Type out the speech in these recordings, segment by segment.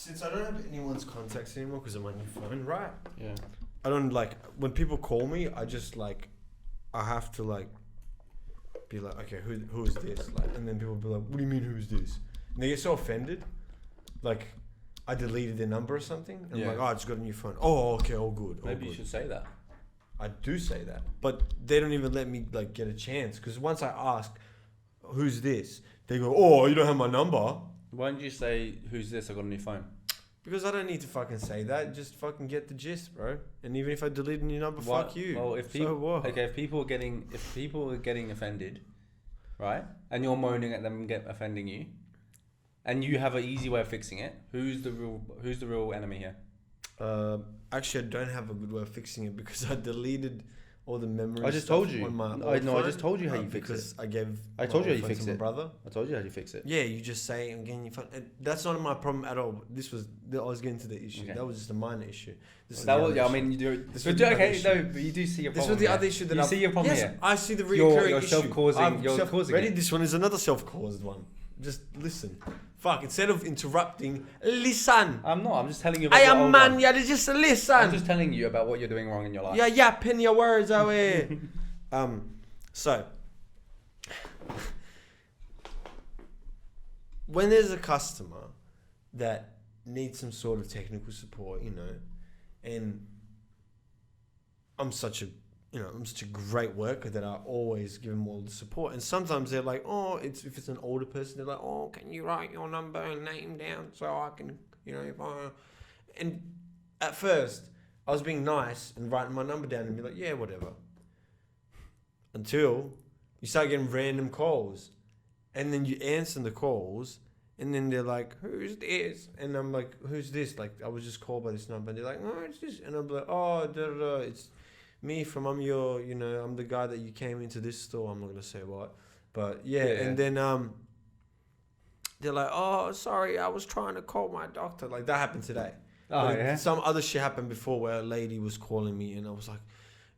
since I don't have anyone's contacts anymore because of my new phone, right? Yeah. I don't like when people call me. I just like, I have to like, be like, okay, who is this? Like, and then people be like, what do you mean who's this? And they get so offended, like, I deleted their number or something. And I'm like, oh, I just got a new phone. Oh, okay, all good. Maybe you should say that. I do say that, but they don't even let me like get a chance because once I ask, who's this? They go, oh, you don't have my number. Why don't you say, who's this? I got a new phone. Because I don't need to fucking say that. Just fucking get the gist, bro. And even if I delete your number, fuck you. Well, if people, if people are getting offended, right, and you're moaning at them offending you, and you have an easy way of fixing it, who's the real enemy here? Actually, I don't have a good way of fixing it because I deleted all the memories. I just told you. On my I just told you how you fix it. I told you how you fix it, brother. I told you how you fix it. Yeah, you just say I'm getting your phone. And that's not my problem at all. I was getting to the issue. Okay. That was just a minor issue. I mean, you do. Okay, no, but you do see your problem. This was the other issue that you see your problem here. I see the recurring you're issue. Self-causing. You're causing ready? it. This one is another self-caused one. Just listen. Fuck, instead of interrupting, listen. I'm not. I'm just telling you about just listen. I'm just telling you about what you're doing wrong in your life. Yeah, pin your words out here. So, when there's a customer that needs some sort of technical support, you know, and I'm such a great worker that I always give them all the support. And sometimes they're like, if it's an older person, they're like, can you write your number and name down so I can, and at first I was being nice and writing my number down and be like, yeah, whatever. Until you start getting random calls and then you answer the calls and then they're like, who's this? And I'm like, who's this? Like, I was just called by this number and they're like, oh, it's this. And I'm like, it's me from I'm the guy that you came into this store. I'm not gonna say what, but yeah. And then they're like, oh, sorry, I was trying to call my doctor. Like that happened today. Some other shit happened before where a lady was calling me and I was like,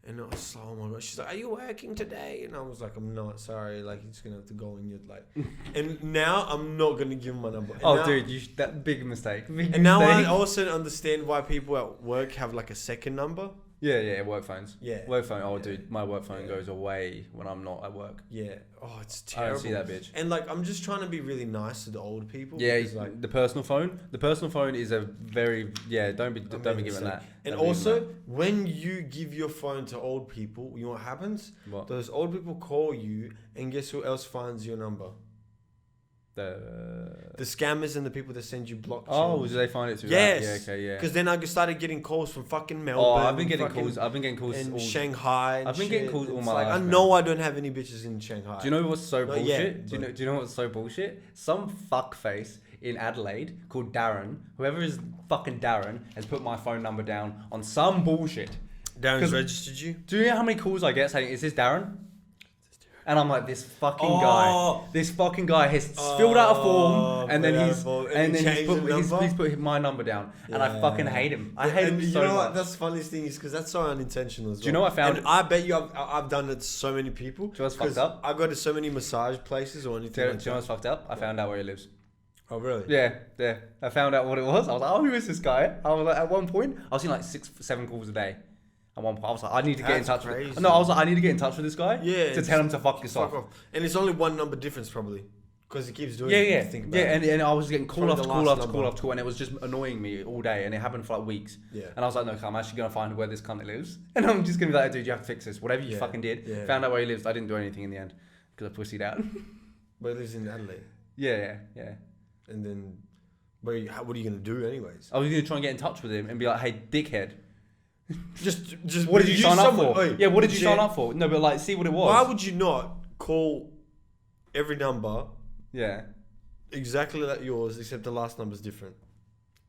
oh my god. She's like, are you working today? And I was like, I'm not. Sorry. Like you're just gonna have to go in. You're like, and now I'm not gonna give him my number. And dude, that big mistake. Now I also understand why people at work have like a second number. Yeah, work phones. Yeah. Work phone. Oh, dude, my work phone goes away when I'm not at work. Yeah. Oh, it's terrible. I don't see that bitch. And like, I'm just trying to be really nice to the old people. Yeah, like, the personal phone. The personal phone is a very don't be giving that. And also, when you give your phone to old people, you know what happens? What? Those old people call you, and guess who else finds your number? The scammers and the people that send you blockchains. Oh, do they find it through that? Yeah, okay, yeah. Because then I started getting calls from fucking Melbourne. Oh, I've been getting calls in Shanghai. I've been getting calls all my life. I know I don't have any bitches in Shanghai. Do you know what's so bullshit? Do you know what's so bullshit? Some fuckface in Adelaide called Darren, whoever is fucking Darren, has put my phone number down on some bullshit. Darren's registered you? Do you know how many calls I get saying, is this Darren? And I'm like, this fucking guy has filled out a form and then he's put my number down. Yeah. And I fucking hate him. I hate him so much. You know what? That's the funniest thing is because that's so unintentional as well. Do you know what I found? And I bet you I've done it to so many people. Do you know what's fucked up? I go to so many massage places or anything. Do you know what's fucked up? I found out where he lives. Oh, really? Yeah. I found out what it was. I was like, who is this guy? I was like, at one point, I was seeing like 6-7 calls a day. At one point, I was like, I need to get in touch with him. No, I was like, I need to get in touch with this guy to tell him to fuck yourself. And it's only one number difference probably. Because he keeps doing it. And I was getting call after call, and it was just annoying me all day, and it happened for like weeks. Yeah. And I was like, no, I'm actually going to find where this cunt lives. And I'm just going to be like, dude, you have to fix this. Whatever you fucking did. Yeah. Found out where he lives. I didn't do anything in the end because I pussied out. But he lives in Adelaide. Yeah. And then, what are you going to do anyways? I was going to try and get in touch with him and be like, hey, dickhead. Just what did you sign up for? What did you sign up for? No, but like, see what it was. Why would you not call every number? Yeah. Exactly like yours, except the last number's different.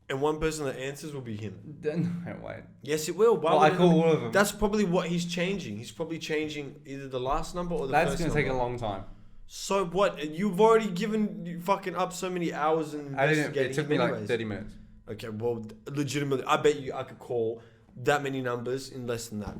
And one person that answers will be him. No, wait. Yes, it will. I call all of them. That's probably what he's changing. He's probably changing either the last number or the first number. That's going to take a long time. So what? You've already given fucking up so many hours and it took me like 30 minutes. Okay, well, legitimately, I bet you I could call that many numbers in less than that.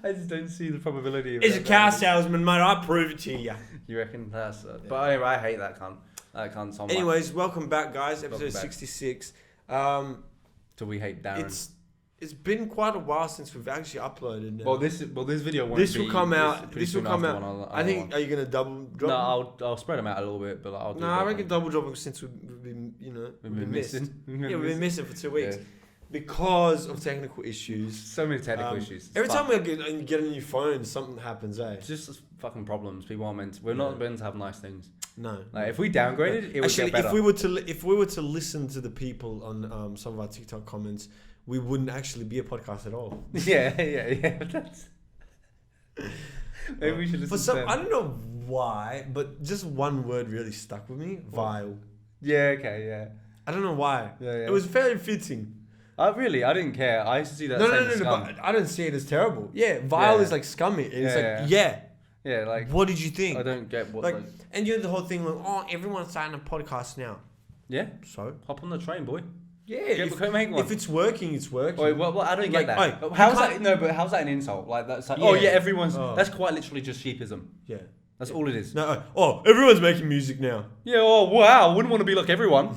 I just don't see the probability of He's a car salesman, mate. I prove it to you. You reckon that's... But anyway, I hate that cunt. I can't solve Anyways, welcome back, guys. Episode 66. Do we hate Darren? It's been quite a while since we've actually uploaded. Now. Well, this video won't This be... will come out. This will come out. I think. One. Are you gonna double drop? No, I'll spread them out a little bit, but I'll do. No, I reckon double drop them since we've been, we've been missing. We've been missing for 2 weeks because of technical issues. So many technical issues. Every time we get a new phone, something happens. It's just fucking problems. People aren't meant. We're not meant to have nice things. No. Like if we downgraded, it would get better. If we were to listen to the people on some of our TikTok comments, we wouldn't actually be a podcast at all. Yeah. That's... Maybe we should listen to them. I don't know why, but just one word really stuck with me. Vile. Yeah, okay, yeah. I don't know why. Yeah. It was very fitting. Really? I didn't care. I used to see that. No, but I don't see it as terrible. Yeah, vile is like scummy. It's Yeah, like... What did you think? I don't get what... Like, and you know the whole thing like, oh, everyone's starting a podcast now. Yeah. So? Hop on the train, boy. Yeah. Make one. If it's working, it's working. Wait, well, I don't get that. Wait, how's that? No, but how's that an insult? Like, that's like, everyone's... That's quite literally just sheepism. Yeah. That's all it is. No, everyone's making music now. Yeah, wow. I wouldn't want to be like everyone.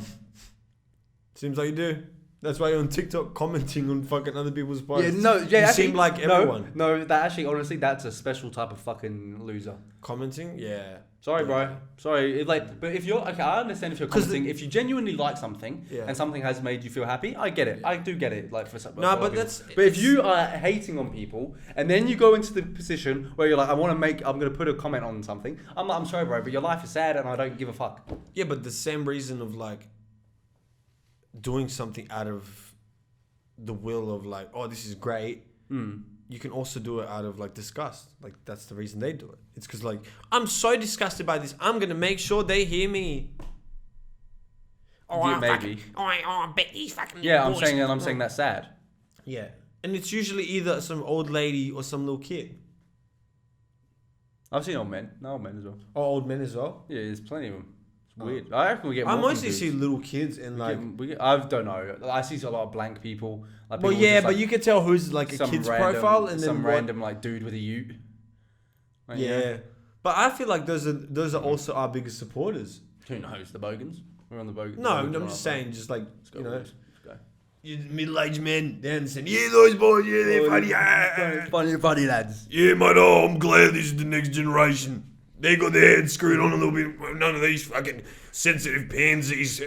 Seems like you do. That's why you're on TikTok commenting on fucking other people's posts. You actually, seem like everyone. No, that actually, honestly, that's a special type of fucking loser. Commenting? Yeah. Sorry, bro. Sorry. But if you're... Okay, I understand if you're commenting. If you genuinely like something and something has made you feel happy, I get it. I do get it. Like, for some... No, but that's... But if you are hating on people and then you go into the position where you're like, I'm going to put a comment on something. I'm sorry, bro, but your life is sad and I don't give a fuck. Yeah, but the same reason of like... doing something out of the will of like, oh, this is great. You can also do it out of like disgust. Like that's the reason they do it. It's because like, I'm so disgusted by this. I'm gonna make sure they hear me. Maybe. I bet he's fucking. Yeah, I'm saying that's sad. Yeah, and it's usually either some old lady or some little kid. I've seen old men. No, old men as well. Oh, old men as well. Yeah, there's plenty of them. Weird. I reckon we get more. I mostly see little kids and like... I don't know. I see a lot of blank people. Like people but you can tell who's like a kid's profile and then some random like dude with a ute. Like, yeah. But I feel like those are also our biggest supporters. Who knows? The Bogans? We're on the Bogans. No, I'm just saying, just like, you middle-aged men, they understand. Yeah, those boys, they're funny. Funny lads. Yeah, mate, I'm glad this is the next generation. They got their heads screwed on a little bit. None of these fucking sensitive pansies.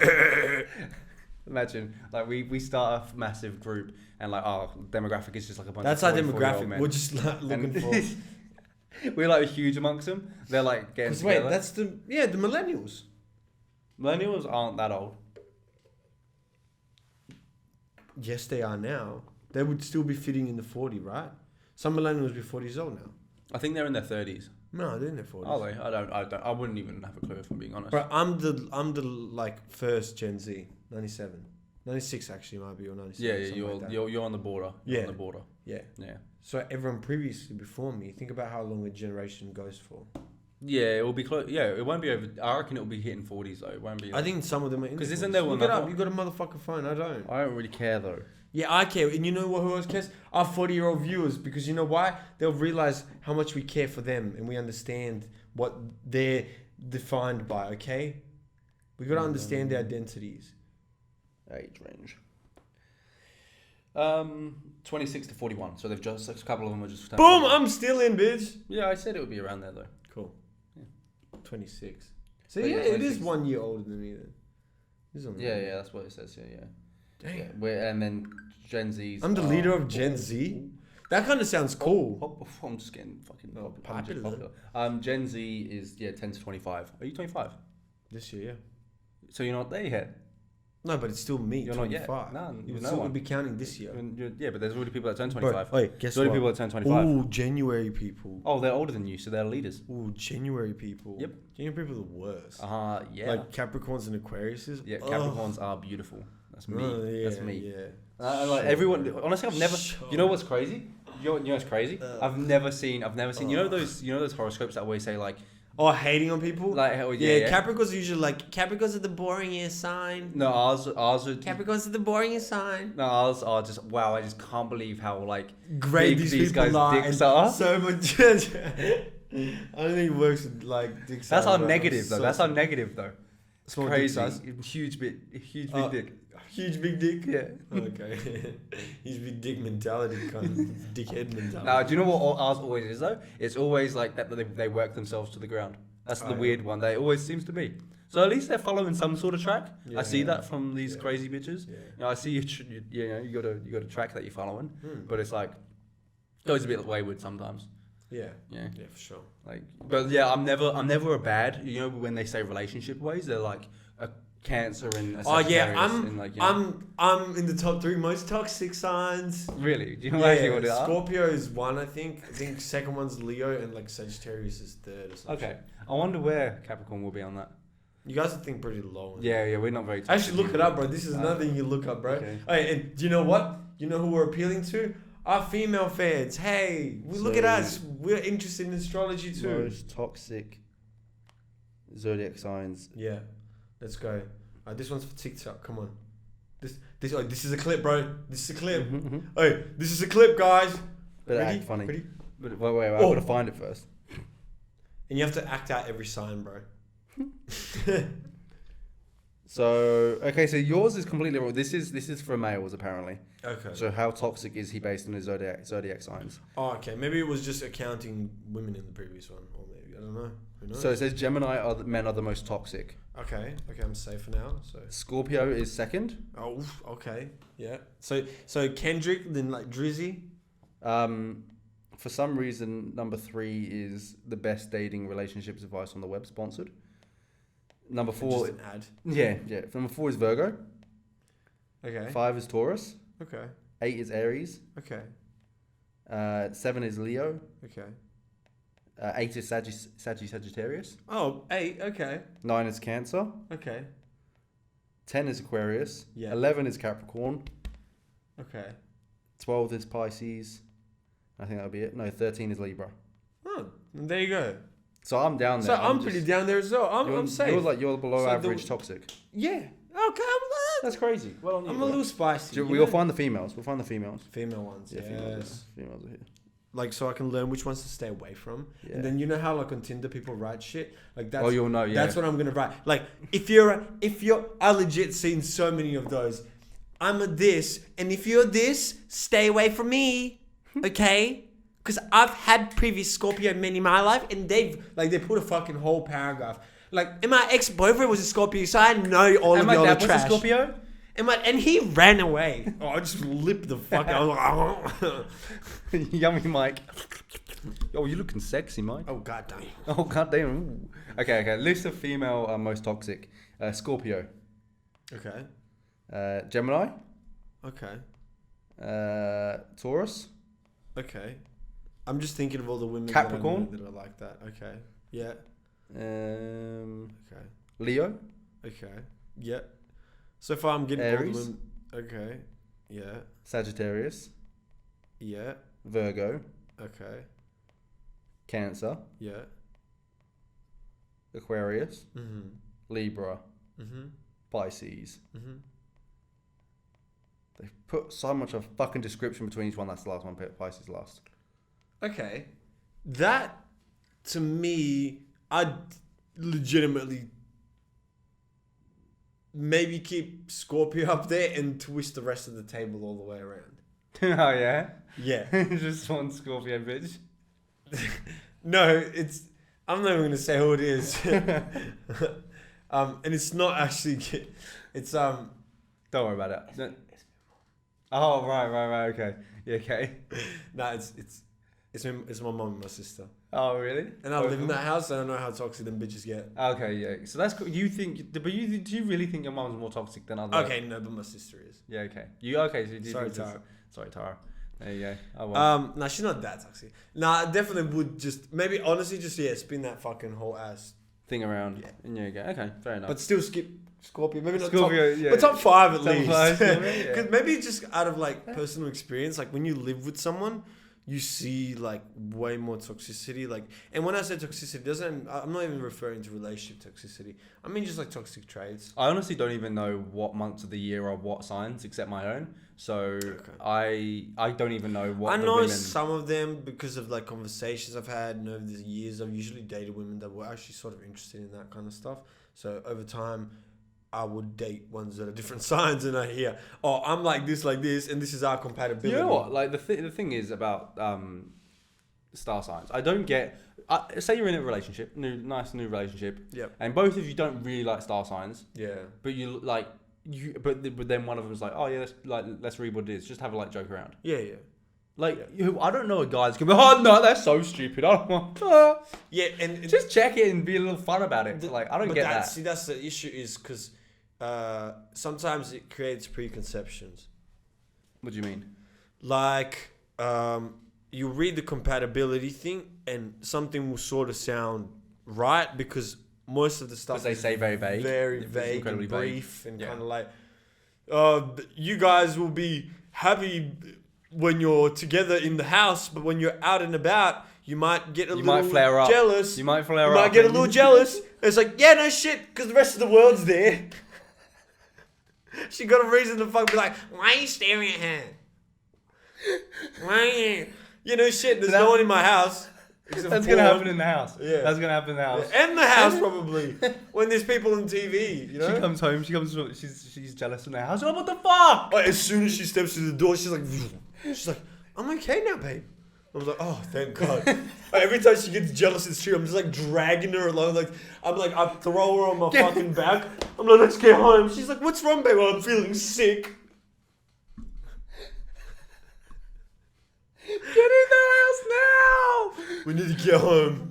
Imagine, like, we start a massive group and, like, our demographic is just like a bunch That's of... That's our demographic. Men. We're just like, looking for... We're, like, huge amongst them. They're, like, getting together. Wait, that's the... Yeah, the millennials. Millennials aren't that old. Yes, they are now. They would still be fitting in the 40, right? Some millennials be 40 years old now. I think they're in their 30s. No, they're in their 40s. Are they? I don't. I wouldn't even have a clue if I'm being honest. But I'm the like first Gen Z, 97, 96 actually might be or 97. Yeah, you're on the border. You're on the border. Yeah. So everyone previously before me, think about how long a generation goes for. Yeah, it will be close. Yeah, it won't be over. I reckon it will be hitting 40s though. It won't be. I think some of them are in. Because isn't there one? Look it up. You got a motherfucking phone. I don't. I don't really care though. Yeah, I care. And you know who else cares? Our 40-year-old viewers. Because you know why? They'll realize how much we care for them and we understand what they're defined by, okay? We got to understand their identities. Age range. 26 to 41. So they've just, a couple of them are just... Boom! I'm still in, bitch. Yeah, I said it would be around there though. Cool. Yeah. 26. So yeah, it is 1 year older than me then. Yeah, that's what it says here, yeah. Damn. Yeah, and then Gen Z's... I'm the leader of Gen Z? That kind of sounds cool. I'm just getting fucking popular. Gen Z is, 10 to 25. Are you 25? This year, yeah. So you're not there yet? No, but it's still me, you're 25. Not yet. No, you will be counting this year. Yeah, but there's already people that turn 25. Bro, wait, guess there's what? already people that turn 25. Ooh, January people. Oh, they're older than you, so they're leaders. Ooh, January people. Yep. January people are the worst. Yeah. Like Capricorns and Aquariuses. Yeah, Capricorns are beautiful. That's me. That's me. Yeah. Like everyone. Honestly, I've never. You know what's crazy? You know what's crazy? I've never seen. You know those horoscopes that always say like. Oh, hating on people? Like, Capricorns are usually like, Capricorns are the boringest sign. No, ours are... Capricorns are the boringest sign. No, ours are just, wow, I just can't believe how, like, great these guys' dicks are. So much... I don't think it works with, like, dicks. That's our negative, though. Small crazy. dick size. Huge big dick. Huge big dick. Yeah. Okay. Huge big dick mentality, kind of dickhead mentality. Now, do you know what ours always is though? It's always like that they work themselves to the ground. That's the weird one. They always seems to be. So at least they're following some sort of track. Yeah. I see that from these crazy bitches. Yeah. You know, I see you got a track that you're following, but it's like goes a bit wayward sometimes. Yeah. Yeah. Yeah, for sure. Like, but yeah, I'm never a bad. You know, when they say relationship ways, they're like a Cancer and a Sagittarius. I'm in the top 3 most toxic signs. Really? Do you know actually what they are? Scorpio is 1, I think. I think second one's Leo, and like Sagittarius is 3rd or something. Okay. I wonder where Capricorn will be on that. You guys think pretty low. Yeah, we're not very toxic. Actually, look it up, bro. This is another thing you look up, bro. Okay. Hey, and do you know what? You know who we're appealing to? Our female fans. Hey, look at us. We're interested in astrology too. Most toxic zodiac signs. Yeah, let's go. This one's for TikTok. Come on. This is a clip, bro. This is a clip. Hey, this is a clip, guys. But Ready? act funny. Ready? But wait, I've got to find it first. And you have to act out every sign, bro. So yours is completely wrong. This is for males apparently. Okay. So how toxic is he based on his zodiac signs? Oh, okay. Maybe it was just accounting women in the previous one, or maybe I don't know. Who knows? So it says Gemini men are the most toxic. Okay, I'm safe for now. So Scorpio is second. Oh, okay, yeah. So Kendrick, then like Drizzy. For some reason, number 3 is the best dating relationships advice on the web, sponsored. Number 4, just an ad. Yeah. Number 4 is Virgo. Okay. 5 is Taurus. Okay. 8 is Aries. Okay. 7 is Leo. Okay. 8 is Sagittarius. Oh, 8. Okay. 9 is Cancer. Okay. 10 is Aquarius. Yeah. 11 is Capricorn. Okay. 12 is Pisces. I think that'll be it. No, 13 is Libra. Oh, there you go. So I'm down there. So I'm pretty down there as well. I'm safe. You're below average toxic. Yeah. Okay. That's crazy. Well, I'm a little spicy. We'll find the females. Female ones. Yeah, yes. females are here. Like, so I can learn which ones to stay away from. Yeah. And then you know how like on Tinder people write shit? Like that's you'll know, yeah. That's what I'm gonna write. Like if you're I legit seen so many of those. I'm a this, and if you're this, stay away from me. Okay? Because I've had previous Scorpio men in my life, and they put a fucking whole paragraph. Like, and my ex-boyfriend was a Scorpio, so I know all of the other trash. Was a Scorpio? And he ran away. Oh, I just lipped the fuck out. Yummy Mike. Yo, you looking sexy, Mike. Oh, goddamn. Oh, goddamn. Ooh. Okay. List of female most toxic. Scorpio. Okay. Gemini. Okay. Taurus. Okay. I'm just thinking of all the women Capricorn that are like that. Okay. Yeah. Okay. Okay. Leo. Okay. Yeah. So far, I'm getting Aries. all the women. Okay. Yeah. Sagittarius. Yeah. Virgo. Okay. Cancer. Yeah. Aquarius. Mhm. Libra. Mhm. Pisces. Mhm. They've put so much of fucking description between each one. That's the last one. Pisces last. Okay. That, to me, I'd legitimately maybe keep Scorpio up there and twist the rest of the table all the way around. Oh, yeah? Yeah. Just one Scorpio bitch. No, I'm not even going to say who it is. And it's not actually, it's, Don't worry about it. No. Oh, right, okay. Yeah, okay. No, it's my mum and my sister. Oh, really? And I live in that house, so I don't know how toxic them bitches get. Okay, yeah. So that's cool. Do you really think your mum's more toxic than others? Okay, no, but my sister is. Yeah, okay. So you Sorry, Tara. Sorry, Tara. There you go. Oh, well. No, she's not that toxic. I definitely would honestly spin that fucking whole ass Thing around. Yeah. And there you go. Okay, fair enough. But still skip Scorpio. Maybe not Scorpio, top, yeah. but top 5 at Top least. 5, Scorpio, yeah. Because maybe just out of like personal experience, like when you live with someone, you see like way more toxicity. Like, and when I say toxicity, I'm not even referring to relationship toxicity. I mean just like toxic traits. I honestly don't even know what months of the year or what signs except my own. So okay. I don't even know what. I know some of them because of like conversations I've had, and over the years I've usually dated women that were actually sort of interested in that kind of stuff. So over time, I would date ones that are different signs, and I hear, oh, I'm like this, and this is our compatibility. You know what? Like the thing is about star signs. I don't get. Say you're in a relationship, nice new relationship. Yep. And both of you don't really like star signs. Yeah. But you like but then one of them's like, oh yeah, let's read what it is. Just have a like joke around. Yeah. Like I don't know a guy that's gonna be, oh no, that's so stupid. I don't want. Yeah, and just check it and be a little fun about it. Like I don't get that. See, that's the issue is because sometimes it creates preconceptions. What do you mean? Like you read the compatibility thing and something will sort of sound right because most of the stuff they say very vague, very vague and brief vague. And kind of like, you guys will be happy when you're together in the house, but when you're out and about, you might get a little flare up. Jealous. You might flare up. You might get a little jealous. It's like, yeah, no shit, because the rest of the world's there. She got a reason to fuck be like, why are you staring at her? Why are you? You know, shit, there's no one in my house. That's going to happen in the house. Yeah. That's going to happen in the house. Yeah. And the house, probably. When there's people on TV, you know? She comes home, she's jealous in the house. Oh, what the fuck? Like, as soon as she steps through the door, she's like, I'm okay now, babe. I was like, oh, thank God. Like, every time she gets jealous, it's true. I'm just like dragging her along. I throw her on my fucking back. I'm like, let's get home. She's like, what's wrong, babe? I'm feeling sick. Get in the house now! We need to get home.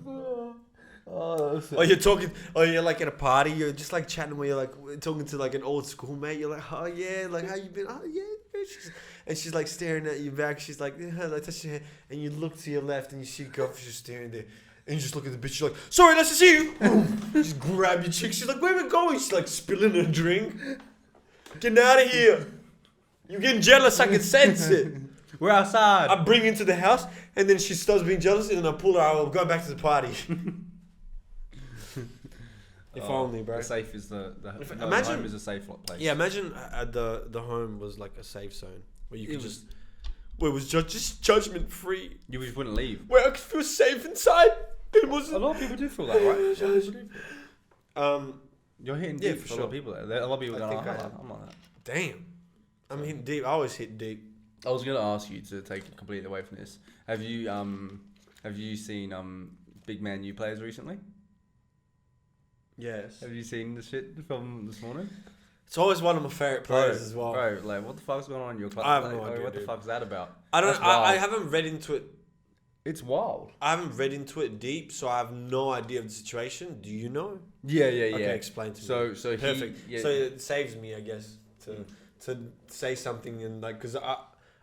You're like at a party, you're just like chatting where you're like talking to like an old schoolmate. You're like, oh yeah, like how you been? Oh yeah. She's like staring at you back. She's like, yeah, like touch your hand. And you look to your left and you see a girlfriend just staring there. And you just look at the bitch, you're like, sorry, nice to see you. Just grab your chick. She's like, where are we going? She's like spilling her drink. Getting out of here. You're getting jealous, I can sense it. We're outside. I bring her into the house, and then she starts being jealous, and then I pull her out. I'm going back to the party. If only, bro. The safe is the home is a safe place. Yeah, imagine the home was like a safe zone where you could where it was just judgment free. You just wouldn't leave. Where I could feel safe inside. It was a lot of people do feel that, right? You're hitting deep for a lot of people there. A lot of people going, I'm like that. Damn. I'm hitting deep. I always hit deep. I was going to ask you to take it completely away from this. Have you seen big Man U players recently? Yes. Have you seen the shit from this morning? It's always one of my favorite players as well. Bro, like what the fuck's going on in your club? I have no idea. What the fuck's that about? I haven't read into it. It's wild. I haven't read into it deep, so I have no idea of the situation. Do you know? Yeah. Okay, explain to me. So perfect. So it saves me, I guess, to say something and like because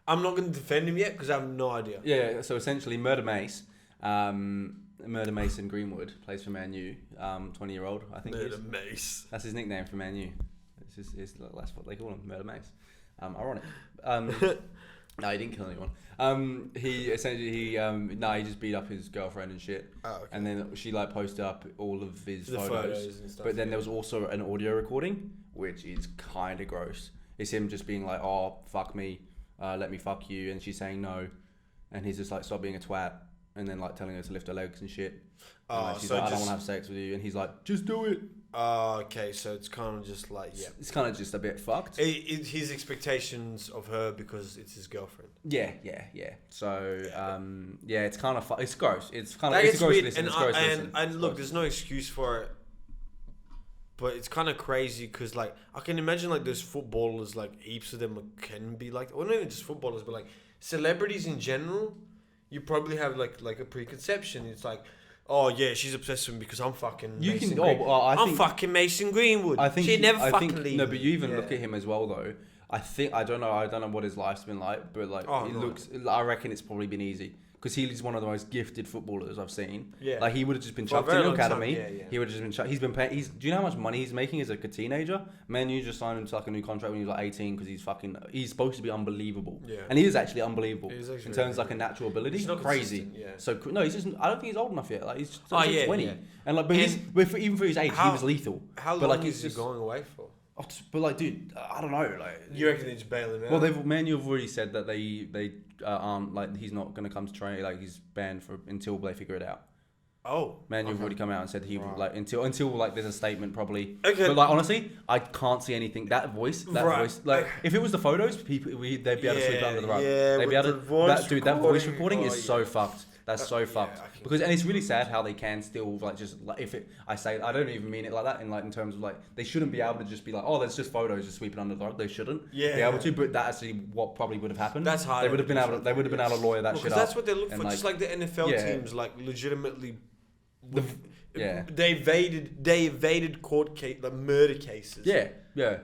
I'm not going to defend him yet because I have no idea. Yeah, so essentially Murder Mace in Greenwood plays for Man U, 20-year-old, I think. Murder Mace. That's his nickname for Man U. That's what they call him, Murder Mace. Ironic. No, he didn't kill anyone. He just beat up his girlfriend and shit. Oh, okay. And then she like posted up all of his photos and stuff. But then there was also an audio recording, which is kind of gross. It's him just being like, oh, fuck me. Let me fuck you, and she's saying no, and he's just like, stop being a twat, and then like telling her to lift her legs and shit. And like, she's like, I don't want to have sex with you, and he's like, just do it. Okay, so it's kind of just like, yeah, it's kind of just a bit fucked. His expectations of her because it's his girlfriend. Yeah. So it's kind of it's gross. It's kind of it's gross. Listen, and look, there's no excuse for it. But it's kind of crazy because, like, I can imagine, like, those footballers, like, heaps of them can be like, or not even just footballers, but, like, celebrities in general, you probably have, like a preconception. It's like, oh, yeah, she's obsessed with me because I'm fucking Mason Greenwood. I'm fucking Mason Greenwood. I think she'd never fucking leave. No, but you even look at him as well, though. I don't know what his life's been like, but, like, I reckon it's probably been easy. Because he's one of the most gifted footballers I've seen. Yeah. Like, he would have just been chucked in the academy. Yeah. He would have just been chucked. He's been paying. Do you know how much money he's making as a teenager? Man U just signed him to like a new contract when he was like 18 because he's supposed to be unbelievable. Yeah. And he is actually unbelievable in terms of like a natural ability. He's not crazy. Yeah. So no, he's just. I don't think he's old enough yet. Like he's just 20. Yeah. And like, even for his age, he was lethal. How long is he going away for? But like, dude, I don't know. Like, you reckon they just bail him out? Well, Man U have already said that they aren't like he's not going to come to train. Like he's banned until they figure it out. Man, you've already come out and said he like until like there's a statement probably. Okay. But like honestly, I can't see anything. That voice, like if it was the photos, they'd be able to sweep it under the rug. Yeah, they'd be able to. That voice recording is so fucked. That's so fucked. Because and it's really sad how they can still like just like if it. I say I don't even mean it like that in terms of like they shouldn't be able to just be like, oh, there's just photos, just sweep it under the rug. They shouldn't be able to. But that's actually what probably would have happened. That's hard. They would have been able. They would have been able to lawyer that shit up. Because that's what they look for. Just like the NFL teams, like legitimately. They evaded court case, like murder cases. Yeah.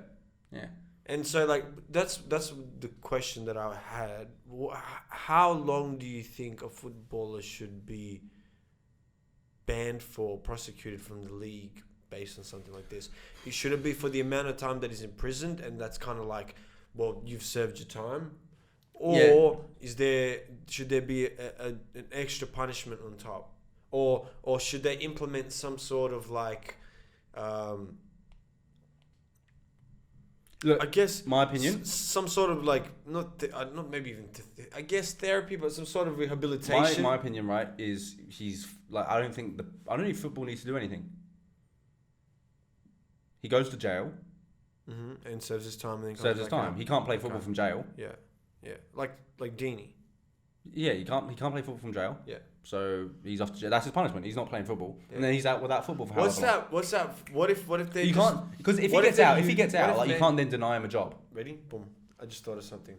And so like that's the question that I had. How long do you think a footballer should be banned for, prosecuted from the league based on something like this? Should it be for the amount of time that he's imprisoned, and that's kind of like, well, you've served your time, or should there be an extra punishment on top? Or should they implement some sort of like, look, I guess my opinion, some sort of like not maybe even I guess therapy, but some sort of rehabilitation. My opinion, right, is he's like I don't think football needs to do anything. He goes to jail, and serves his time. And then serves his time. He can't play football from jail. Yeah, like Dini. Yeah, he can't play football from jail. Yeah. So he's off to jail. That's his punishment. He's not playing football, and then he's out without football for how long? What's that? What if they? You can't because if he gets out, like you can't then deny him a job. Ready? Boom! I just thought of something.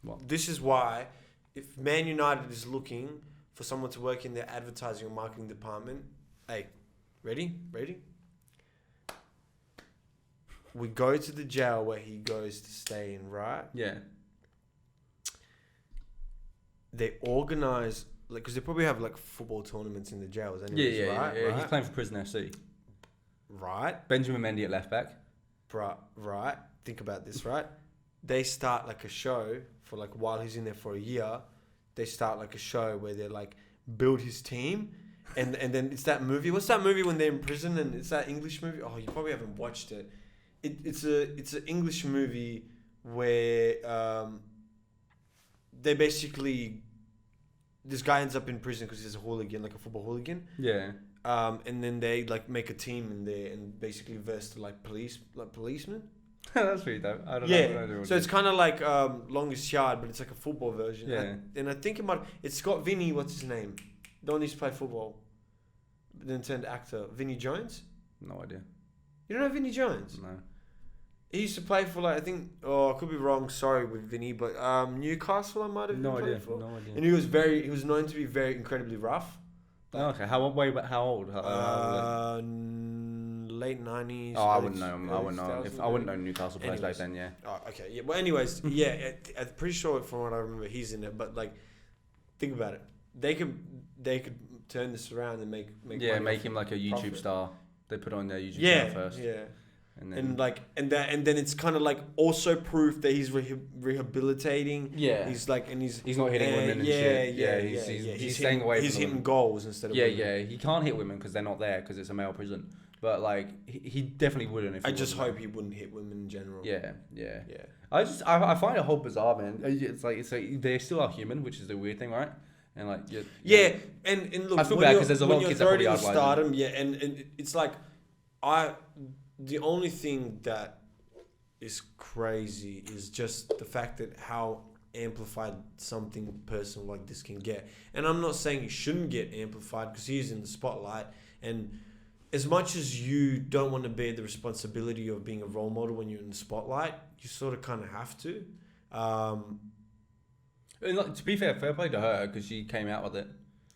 What? This is why, if Man United is looking for someone to work in their advertising or marketing department, hey, ready? We go to the jail where he goes to stay in, right? Yeah. They organize. Like, because they probably have like football tournaments in the jails. Anyways, right? He's playing for Prison FC. Right. Benjamin Mendy at left back. Right. Think about this, right? They start like a show for like while he's in there for a year. They start like a show where they like build his team, and then it's that movie. What's that movie when they're in prison and it's that English movie? Oh, you probably haven't watched it. It's an English movie where they basically. This guy ends up in prison because he's a hooligan, like a football hooligan. Yeah. And then they like make a team in there and basically verse to like policemen. That's pretty dope. I don't know. So it's kind of like Longest Yard, but it's like a football version. Yeah. And I think it's got Vinny. What's his name? The one who used to play football, but then turned actor. Vinny Jones. No idea. You don't know Vinny Jones? No. He used to play for like I could be wrong. Sorry with Vinny, but Newcastle I might have no idea. for. No idea. And he was known to be very incredibly rough. Oh, okay. How old? Late 90s. Oh, I wouldn't know. I wouldn't know Newcastle players back then. Yeah. Oh, okay. Yeah. Well, anyways, I'm pretty sure from what I remember, he's in it. But like, think about it. They could turn this around and make him like a YouTube star. They put on their YouTube channel first. Yeah. And then it's kind of like also proof that he's rehabilitating. Yeah. He's like, and he's not hitting women and shit. He's staying away. He's hitting goals instead of women. Yeah. He can't hit women because they're not there because it's a male prison. But like he definitely wouldn't. If I just hope he wouldn't hit women in general. Yeah. I find it whole bizarre, man. It's like they still are human, which is the weird thing, right? And like and look, I feel bad because there's a lot of kids that probably stardom. Yeah, and it's like the only thing that is crazy is just the fact that how amplified something personal like this can get. And I'm not saying it shouldn't get amplified because he's in the spotlight. And as much as you don't want to bear the responsibility of being a role model when you're in the spotlight, you sort of kind of have to. And like, to be fair play to her because she came out with it.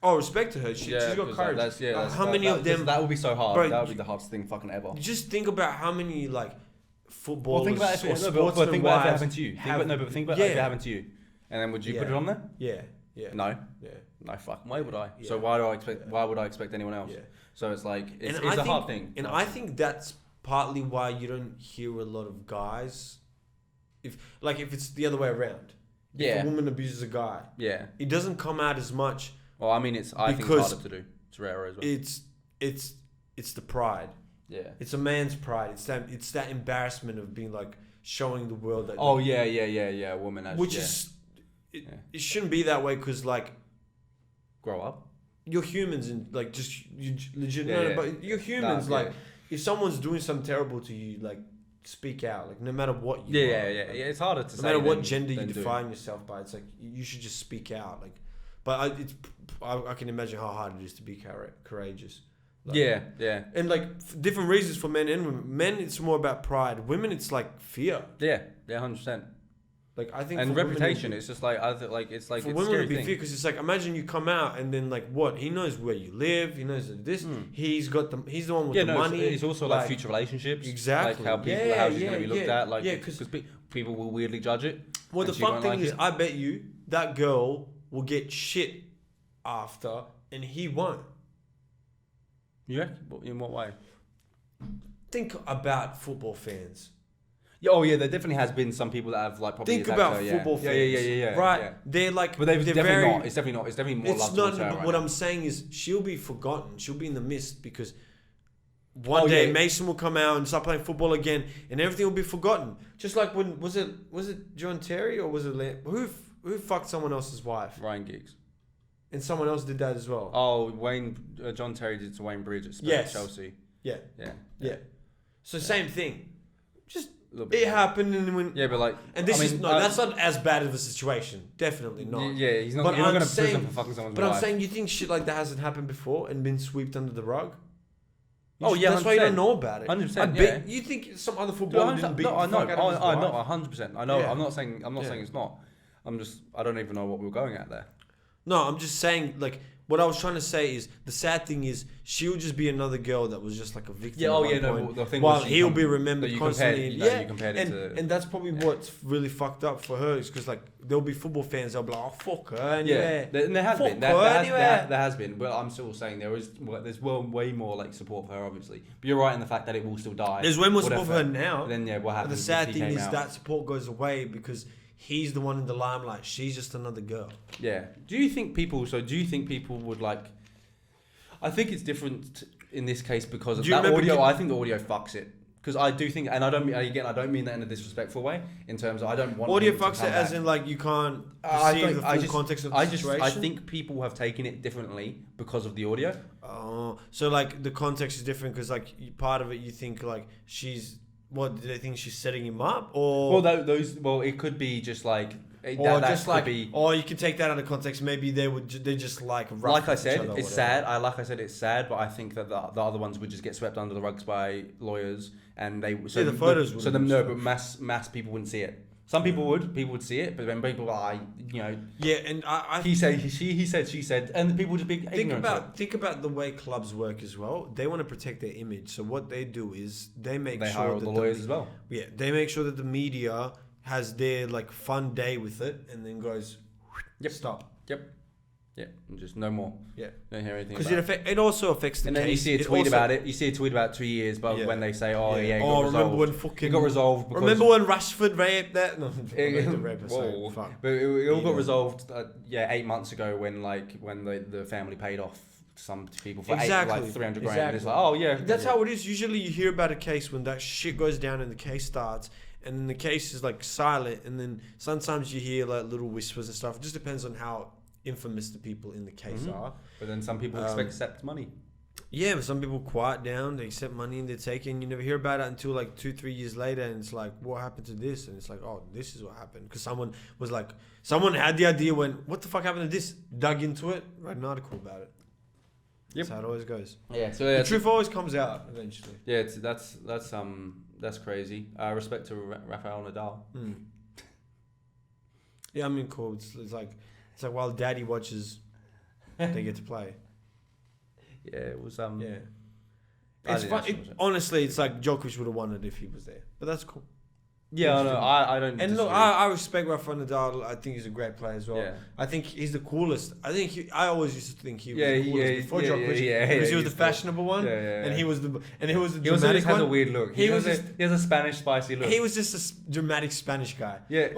Oh, respect to her. She's got courage. How many of them? That would be so hard. Bro, that would be the hardest thing fucking ever. Just think about how many like footballers think about if it happened to you. Think about if it happened to you. And then would you put it on there? Yeah. No. Yeah. No fuck. Why would I? Yeah. So why would I expect anyone else? Yeah. So it's like it's a hard thing. And I think that's partly why you don't hear a lot of guys if it's the other way around. If a woman abuses a guy. Yeah. It doesn't come out as much. Well, I mean, I think it's harder to do. It's rarer as well. It's the pride. Yeah. It's a man's pride. It's that embarrassment of being like showing the world that. Oh yeah. Woman. Which is, it shouldn't be that way because like. Grow up. you're humans and like just you legit. Yeah, yeah. But you're humans. Nah, like if someone's doing something terrible to you, like speak out. Like no matter what you. Yeah. It's harder to say. No matter what gender you define yourself by, it's like you should just speak out. Like, but I can imagine how hard it is to be courageous. Like, yeah. And like different reasons for men and women. Men, it's more about pride. Women, it's like fear. Yeah, 100%. Like I think and for reputation, women, it's just like it's like for it's women scary it'd be thing. fear because it's like imagine you come out and then like what he knows where you live, he knows this. He's the one with the money. It's also like future relationships, exactly. Like how people how she's gonna be looked at, like because people will weirdly judge it. Well, the fun thing is, I bet you that girl will get shit after, and he won't. You reckon? In what way? Think about football fans. Yeah, oh yeah, there definitely has been some people that have like probably think about football fans. Yeah. Right? Yeah. They're like, but they're definitely very, not. It's definitely not. It's definitely more. It's love not. Right What now. I'm saying is, she'll be forgotten. She'll be in the mist because one day Mason will come out and start playing football again, and everything will be forgotten. Just like when was it John Terry or was it who fucked someone else's wife? Ryan Giggs. And someone else did that as well. Oh, John Terry did to Wayne Bridge at Chelsea. Yeah. Yeah. So same thing. Just it happened, and when but like, and this that's not as bad of a situation. Definitely not. Yeah, he's not. You're not going to prison for fucking someone's wife. But I'm saying, you think shit like that hasn't happened before and been swept under the rug? That's why you don't know about it. 100%. I bet you think some other footballer didn't beat the fuck out of his wife. I know, 100%. I know. Yeah. I'm not saying it's not. I don't even know what we were going at there. No, I'm just saying, like, what I was trying to say is, the sad thing is, she'll just be another girl that was just like a victim. The thing while he'll be remembered constantly. You compared it to, and that's probably what's really fucked up for her, is because like there'll be football fans that'll be like, oh fuck her anyway. Yeah, there has been. There has been, but I'm still saying there's way more like support for her, obviously. But you're right in the fact that it will still die. There's way more support for her now. But then what happens? But the sad thing is that support goes away because he's the one in the limelight. She's just another girl. Yeah. Do you think people would like? I think it's different in this case because of that audio. I think the audio fucks it. Because I do think, and I don't mean that in a disrespectful way. In terms of, I don't want audio fucks it as in like you can't perceive the full context of the situation. I think people have taken it differently because of the audio. Oh, so like the context is different because like part of it you think like she's. What do they think she's setting him up, or it could be just like, or just like, or you can take that out of context. Maybe they just like. Like I said, it's sad. It's sad, but I think that the other ones would just get swept under the rugs by lawyers, and they. So the photos. But mass people wouldn't see it. Some people would see it, but then people are, Yeah, and I he said, he said, she said, and people just be ignorant. Think about the way clubs work as well. They want to protect their image, so what they do is they hire all the lawyers as well. Yeah, they make sure that the media has their like fun day with it, and then goes, stop. Yep. Yeah, and just no more. Yeah, don't hear anything. Because it also affects the and case. Then you see a tweet about it. You see a tweet about 2 years, but when they say, remember when fucking it got resolved. Remember when Rashford raped that? No, but it all got resolved. 8 months ago when the family paid off some people for $300 grand. Exactly. And it's like, that's how it is. Usually you hear about a case when that shit goes down and the case starts. And then the case is like silent, and then sometimes you hear like little whispers and stuff. It just depends on how infamous the people in the case are. But then some people accept money. Yeah, but some people quiet down, they accept money and they take it, and you never hear about it until like 2-3 years later, and it's like, what happened to this? And it's like, oh, this is what happened. Because someone had the idea, went, what the fuck happened to this? Dug into it, write an article about it. That's how it always goes. Yeah, so the truth always comes out eventually. Yeah, that's crazy. Respect to Rafael Nadal. Yeah, I mean, cool. It's like while daddy watches, they get to play. Yeah, it was yeah. It's fun. Honestly, it's like Djokovic would have won it if he was there, but that's cool. Yeah, no, I don't. And look, I respect Rafael Nadal. I think he's a great player as well. Yeah. I think he's the coolest. I always used to think he was the coolest before Djokovic because he was the fashionable one, and he was the dramatic He also has a weird look. He has a Spanish spicy look. He was just a dramatic Spanish guy. Yeah.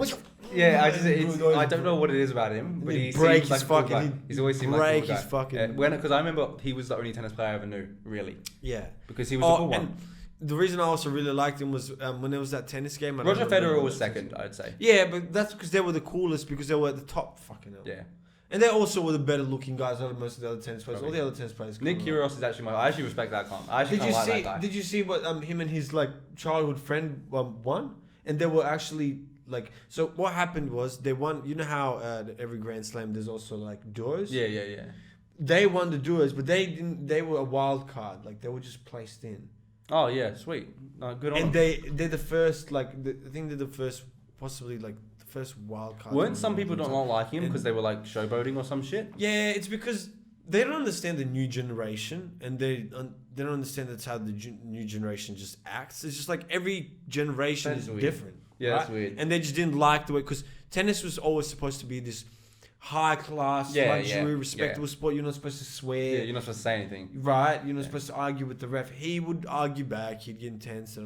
I don't know what it is about him, but he seems like a cool guy. He's always seemed like a cool guy. Fucking. Because I remember he was the only tennis player I ever knew, really. Yeah. Because he was a cool one. The reason I also really liked him was when there was that tennis game. Roger Federer was second, I'd say. Yeah, but that's because they were the coolest because they were at the top. Fucking hell. Yeah. And they also were the better looking guys out of most of the other tennis players. All the other tennis players. Nick Kyrgios is actually I actually respect that guy. I actually like that guy. Did you see what him and his like childhood friend won? And they were actually like, so what happened was they won. You know how every Grand Slam there's also like duos. Yeah. They won the duos, but they didn't. They were a wild card. Like they were just placed in. Oh yeah, sweet. Good on them. And they're the first. Like I think they're the first, possibly like. First wild card. Weren't some people not like him because they were like showboating or some shit? Yeah, it's because they don't understand the new generation, and they don't understand that's how the new generation just acts. It's just like every generation is different. Yeah, right? that's weird. And they just didn't like the way, because tennis was always supposed to be this high class, luxury, respectable sport. You're not supposed to swear. Yeah, you're not supposed to say anything. Right? You're not supposed to argue with the ref. He would argue back. He'd get intense.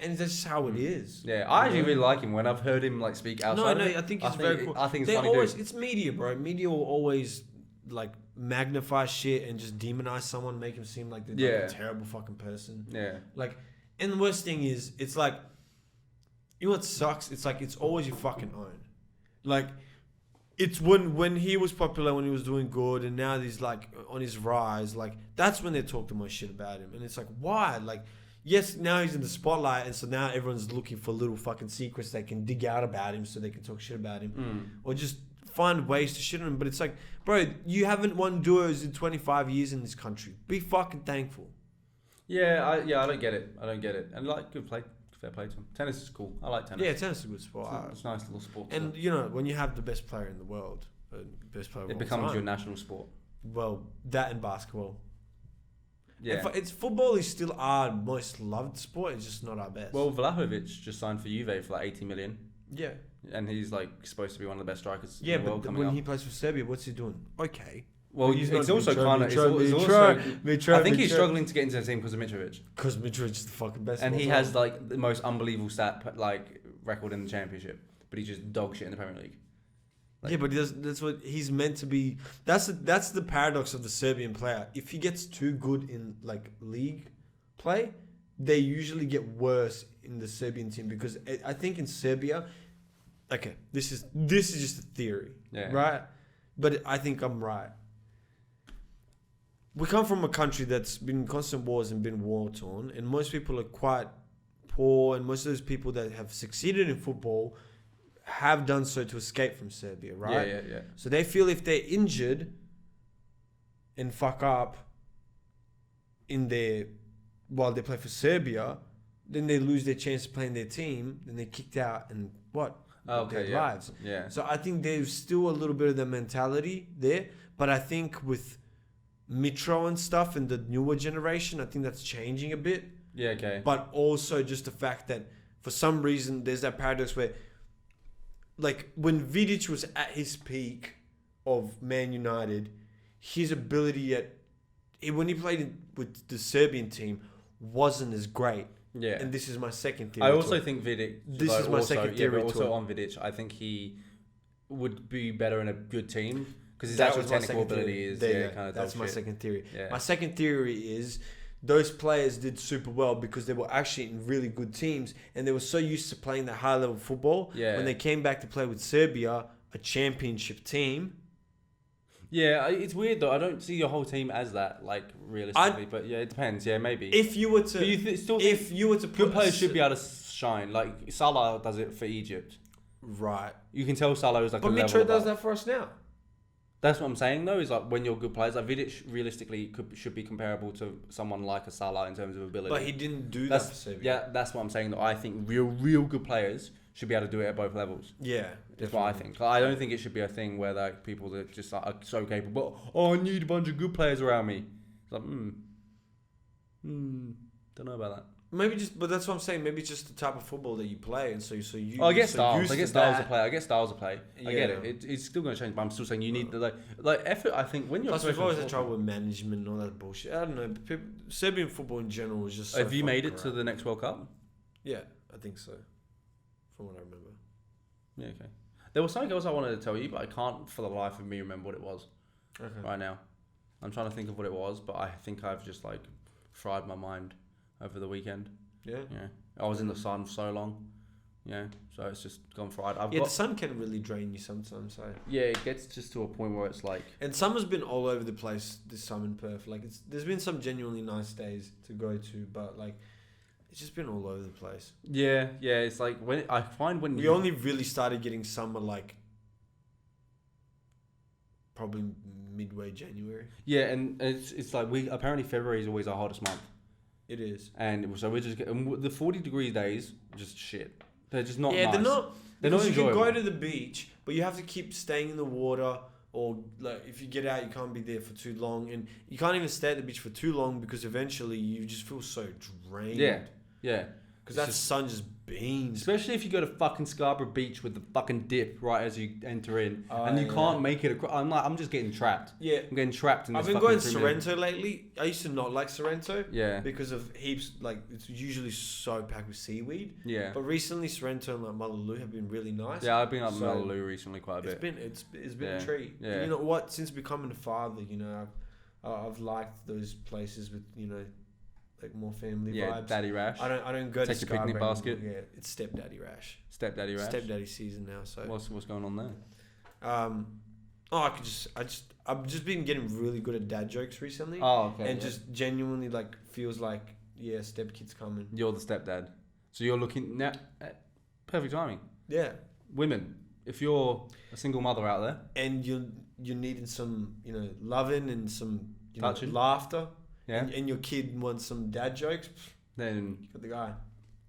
And that's just how it is. Yeah, I actually really like him when I've heard him like speak outside. No, I think he's very cool. I think it's funny. It's media, bro. Media will always like magnify shit and just demonize someone, make him seem like they're like a terrible fucking person. Yeah. Like, and the worst thing is, it's like, you know what sucks? It's like it's always your fucking own. Like, it's when he was popular, when he was doing good, and now he's like on his rise. Like, that's when they talk the most shit about him, and it's like, why? Like. Yes, now he's in the spotlight, and so now everyone's looking for little fucking secrets they can dig out about him so they can talk shit about him. Or just find ways to shit on him. But it's like, bro, you haven't won duos in 25 years in this country. Be fucking thankful. Yeah, I don't get it. And like, fair play to him. Tennis is cool. I like tennis. Yeah, tennis is a good sport. It's a nice little sport. And, you know, when you have the best player in the world, it becomes your national sport. Well, that and basketball. Yeah, it's football is still our most loved sport. It's just not our best. Well, Vlahovic just signed for Juve for like 80 million. Yeah, and he's like supposed to be one of the best strikers in the world. Yeah, but when he plays for Serbia, what's he doing? Okay. Well, it's also kind of. I think he's struggling to get into the team because of Mitrovic. Because Mitrovic is the fucking best. And he has like the most unbelievable record in the championship, but he just dog shit in the Premier League. Yeah, but that's what he's meant to be. That's the paradox of the Serbian player. If he gets too good in like league play, they usually get worse in the Serbian team, because I think in Serbia, okay, this is just a theory, right? But I think I'm right. We come from a country that's been in constant wars and been war torn, and most people are quite poor, and most of those people that have succeeded in football have done so to escape from Serbia, right? Yeah. So they feel if they're injured and fuck up while they play for Serbia, then they lose their chance of playing their team, then they're kicked out and their lives. Yeah. So I think there's still a little bit of the mentality there, but I think with Mitro and stuff and the newer generation, I think that's changing a bit. Yeah, okay. But also just the fact that for some reason there's that paradox where, like, when Vidic was at his peak of Man United, his ability when he played with the Serbian team wasn't as great. Yeah. And this is my second theory. I also think Vidic... This is my second theory. Yeah, but also on Vidic, I think he would be better in a good team, because his actual technical ability is kind of... That's my second theory. Yeah. My second theory is those players did super well because they were actually in really good teams, and they were so used to playing that high level football. Yeah. When they came back to play with Serbia, a championship team. Yeah, it's weird though. I don't see your whole team as that, like, realistically. But yeah, it depends. Yeah, maybe. If you were to, good players should be able to shine. Like Salah does it for Egypt. Right. You can tell Salah is like. But Mitro does that for us now. That's what I'm saying though. Is like when you're good players, like Vidic realistically should be comparable to someone like a Salah in terms of ability. But he didn't do that for Serbia. Yeah, that's what I'm saying though. I think real good players should be able to do it at both levels. Yeah, that's what I think. I don't think it should be a thing where like people that just are so capable. Oh, I need a bunch of good players around me. It's like, don't know about that. Maybe but that's what I'm saying. Maybe it's just the type of football that you play, and so you. Oh, I get styles. I get styles to play. Yeah. I get it. It's still going to change, but I'm still saying you need the like effort. I think when you're. Plus, we've always had trouble with management and all that bullshit. I don't know. Serbian football in general is just. Have you made it to the next World Cup? Yeah, I think so. From what I remember. Yeah. Okay. There was something else I wanted to tell you, but I can't for the life of me remember what it was. Okay. Right now, I'm trying to think of what it was, but I think I've just like fried my mind over the weekend. Yeah. I was in the sun for so long. Yeah, so it's just gone fried. The sun can really drain you sometimes. So yeah, it gets just to a point where it's like. And summer's been all over the place this summer in Perth. Like there's been some genuinely nice days to go to, but like it's just been all over the place. Yeah, it's like when I find when we only really started getting summer like probably midway January. Yeah, and it's like apparently February is always our hottest month. It is, and so we're just getting the 40-degree days. Just shit. They're just not. Yeah, nice. they're not. They're not enjoyable. You can go to the beach, but you have to keep staying in the water. Or like if you get out, you can't be there for too long, and you can't even stay at the beach for too long because eventually you just feel so drained. Yeah. Because that sun just beams. Especially if you go to fucking Scarborough Beach with the fucking dip right as you enter in, and you can't make it. I'm just getting trapped. Yeah, I'm getting trapped in this. I've been going to Sorrento lately. I used to not like Sorrento. Yeah. Because of heaps, like it's usually so packed with seaweed. Yeah. But recently Sorrento and like Mullaloo have been really nice. Yeah, I've been up Mullaloo recently quite a bit. It's been a treat. Yeah. And you know what? Since becoming a father, you know, I've liked those places with, you know, like more family vibes. Daddy rash. I don't go Take to your picnic basket. Yeah, it's stepdaddy rash. Stepdaddy rash. Stepdaddy season now. So what's going on there? I've just been getting really good at dad jokes recently. Oh, okay. And just genuinely like feels like step kid's coming. You're the stepdad, so you're looking now. Perfect timing. Yeah. Women, if you're a single mother out there, and you're needing some, you know, loving and some touching, laughter. Yeah. And your kid wants some dad jokes, then you got the guy.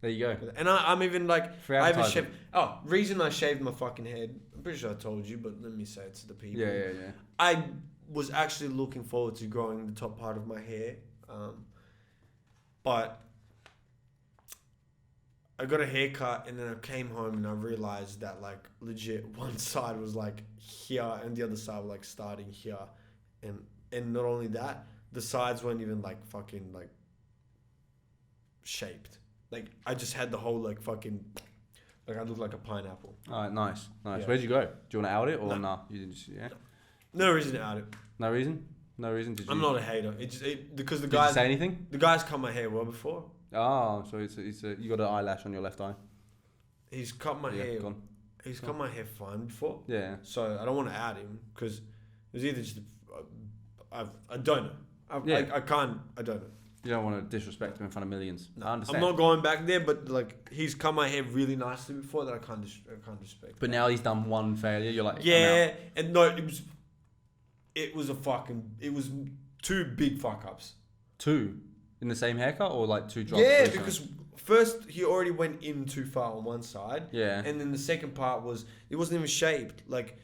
There you go. And I'm even like, I haven't shaved. Oh, reason I shaved my fucking head. I'm pretty sure I told you, but let me say it to the people. Yeah. I was actually looking forward to growing the top part of my hair, but I got a haircut and then I came home and I realized that like legit one side was like here and the other side was like starting here, and not only that, the sides weren't even like fucking like shaped. Like I just had the whole like fucking, like I looked like a pineapple. Alright, nice. Yeah. Where'd you go? Do you want to out it or nah? You didn't just, yeah. No reason to out it. No reason. Did you? I'm not a hater. Because the Did guys you say anything? The guys cut my hair well before. Oh, so it's you got an eyelash on your left eye. He's cut my hair. Gone. He's cut my hair fine before. Yeah. So I don't want to out him because it was either just I don't know. I don't know. You don't want to disrespect him in front of millions. No, I understand. I'm not going back there, but like he's cut my hair really nicely before that I can't respect. But now he's done one failure. You're like, yeah, and no, it was two big fuck ups. Two in the same haircut or like two drops? Yeah, because first he already went in too far on one side. Yeah, and then the second part was it wasn't even shaped. Like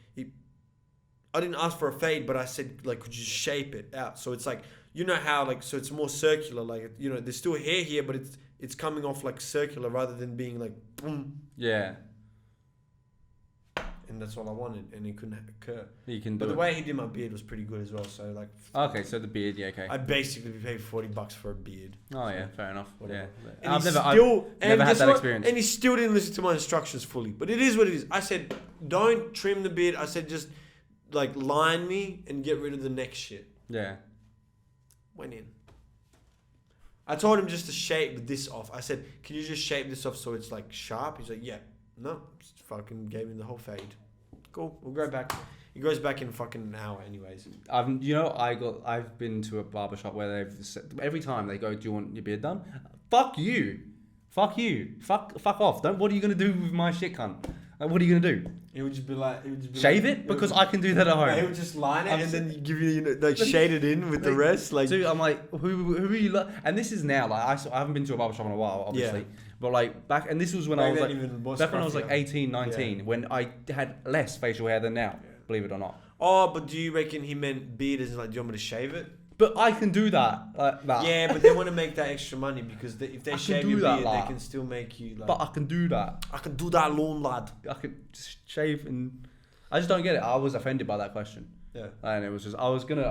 I didn't ask for a fade, but I said like, could you shape it out? So it's like. You know how like so it's more circular, like you know there's still hair here, but it's coming off like circular rather than being like boom. Yeah. And that's all I wanted, and it couldn't occur. You can. But the way he did my beard was pretty good as well. So like. Okay, so the beard, yeah, okay. I'd basically be paid $40 for a beard. Oh yeah, fair enough. Whatever. Yeah. And I've never had that experience. And he still didn't listen to my instructions fully. But it is what it is. I said, don't trim the beard. I said just like line me and get rid of the neck shit. Yeah. Went in. I told him just to shape this off. I said, can you just shape this off so it's like sharp? He's like, yeah. No, just fucking gave me the whole fade. Cool, we'll go back. He goes back in fucking an hour anyways. I've been to a barbershop where they've said, every time they go, do you want your beard done? Fuck you. Fuck off. What are you going to do with my shit, cunt? Like, what are you going to do? He would just be like... Shave it? Because I can do that at home. He would just line it and then give you, like, shade it in with the rest. Like, so I'm like, who are you... And this is now, like, I haven't been to a barbershop in a while, obviously. Yeah. But, like, back... And this was when I was, like... Back when I was, like, 18, 19, when I had less facial hair than now, believe it or not. Oh, but do you reckon he meant beard as, like, do you want me to shave it? But I can do that. Like that. Yeah, but they want to make that extra money because if they shave your beard, they can still make you like... But I can do that. I can do that, lone lad. I could just shave and... I just don't get it. I was offended by that question. Yeah. And it was just... I was going to...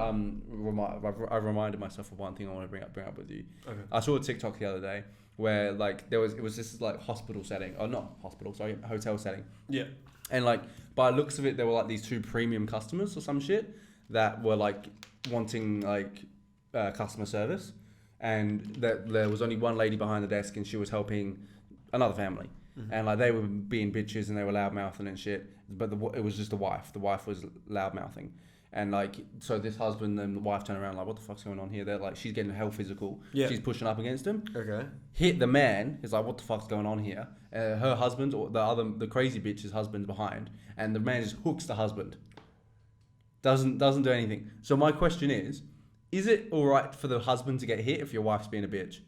I reminded myself of one thing I want to bring up with you. Okay. I saw a TikTok the other day where like it was this like hospital setting. Or not hospital, sorry. Hotel setting. Yeah. And like by the looks of it, there were like these two premium customers or some shit that were like... wanting like customer service, and that there was only one lady behind the desk and she was helping another family, and like they were being bitches and they were loud mouthing and shit. But it was just the wife. The wife was loud mouthing, and like so this husband and the wife turn around like, what the fuck's going on here? They're like, she's getting hell physical. Yeah. She's pushing up against him. Okay. Hit the man. He's like, what the fuck's going on here? Her husband or the crazy bitch's husband's behind, and the man just hooks the husband. Doesn't do anything. So my question is it all right for the husband to get hit if your wife's being a bitch?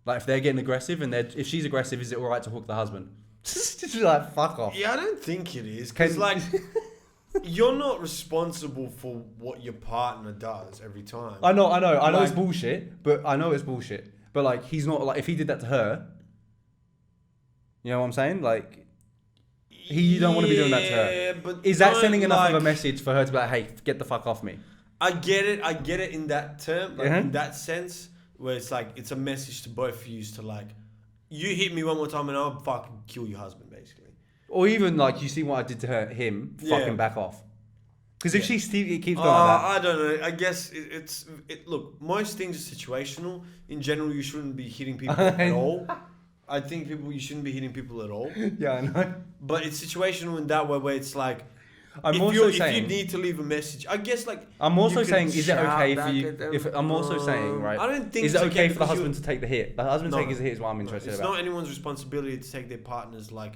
Like if they're getting aggressive and if she's aggressive, is it all right to hook the husband? Just like fuck off. Yeah, I don't think it is because like you're not responsible for what your partner does every time. I know it's bullshit, but But like he's not like if he did that to her, you know what I'm saying? Like. You don't want to be doing that to her. But is that sending enough of a message for her to be like, hey, get the fuck off me? I get it in that term, like in that sense, where it's like, it's a message to both of you to like, you hit me one more time and I'll fucking kill your husband, basically. Or even like, you see what I did to him, fucking back off. Because if she keeps going like that. I don't know. I guess look, most things are situational. In general, you shouldn't be hitting people at all. I think you shouldn't be hitting people at all. Yeah, I know. But it's situational in that way where it's like, if you need to leave a message, I guess like. I'm also saying, is it okay for you? I'm also saying, right? I don't think. Is it okay for the husband to take the hit? The husband taking the hit is what I'm interested about. It's not anyone's responsibility to take their partner's like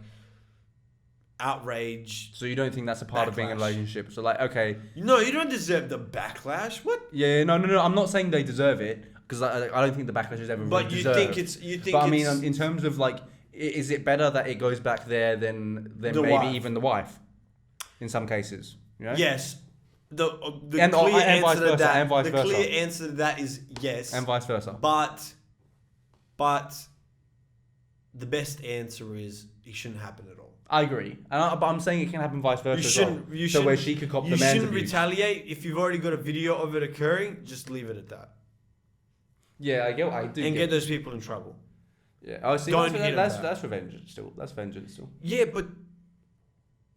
outrage. So you don't think that's a part of being in a relationship? So like, okay. No, you don't deserve the backlash. What? Yeah, no. I'm not saying they deserve it. Because I don't think the backlash is ever really deserved. But I mean, in terms of like, is it better that it goes back there than maybe wife. Even the wife? In some cases, you know? Yes. The clear answer to that is yes. And vice versa. But the best answer is it shouldn't happen at all. I agree, but I'm saying it can happen vice versa. So where she could cop the man's abuse. You shouldn't retaliate if you've already got a video of it occurring. Just leave it at that. Yeah, I do. And get those people in trouble. Yeah, I see. That's revenge still. That's vengeance still. Yeah, but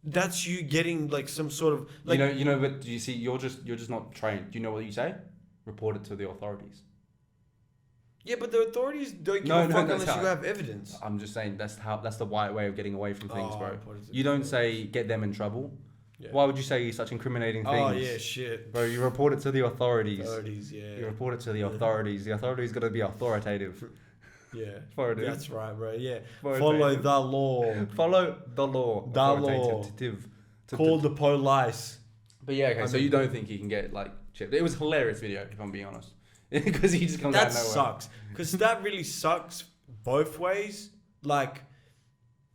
that's you getting like some sort of like, you know. But do you see? You're just not trained. Do you know what you say? Report it to the authorities. Yeah, but the authorities don't give a fuck unless you have evidence. I'm just saying that's the white way of getting away from things, bro. You don't say get them in trouble. Yeah. Why would you say such incriminating things? Oh yeah, shit, bro. You report it to the authorities. Yeah. You report it to the authorities. The authorities got to be authoritative. Yeah, that's right, bro. Yeah, follow the law. Follow the law. The law. Call the police. But yeah, okay. So you don't think he can get like chipped? It was a hilarious video, if I'm being honest, because he just comes out of nowhere. That sucks. Because that really sucks both ways. Like,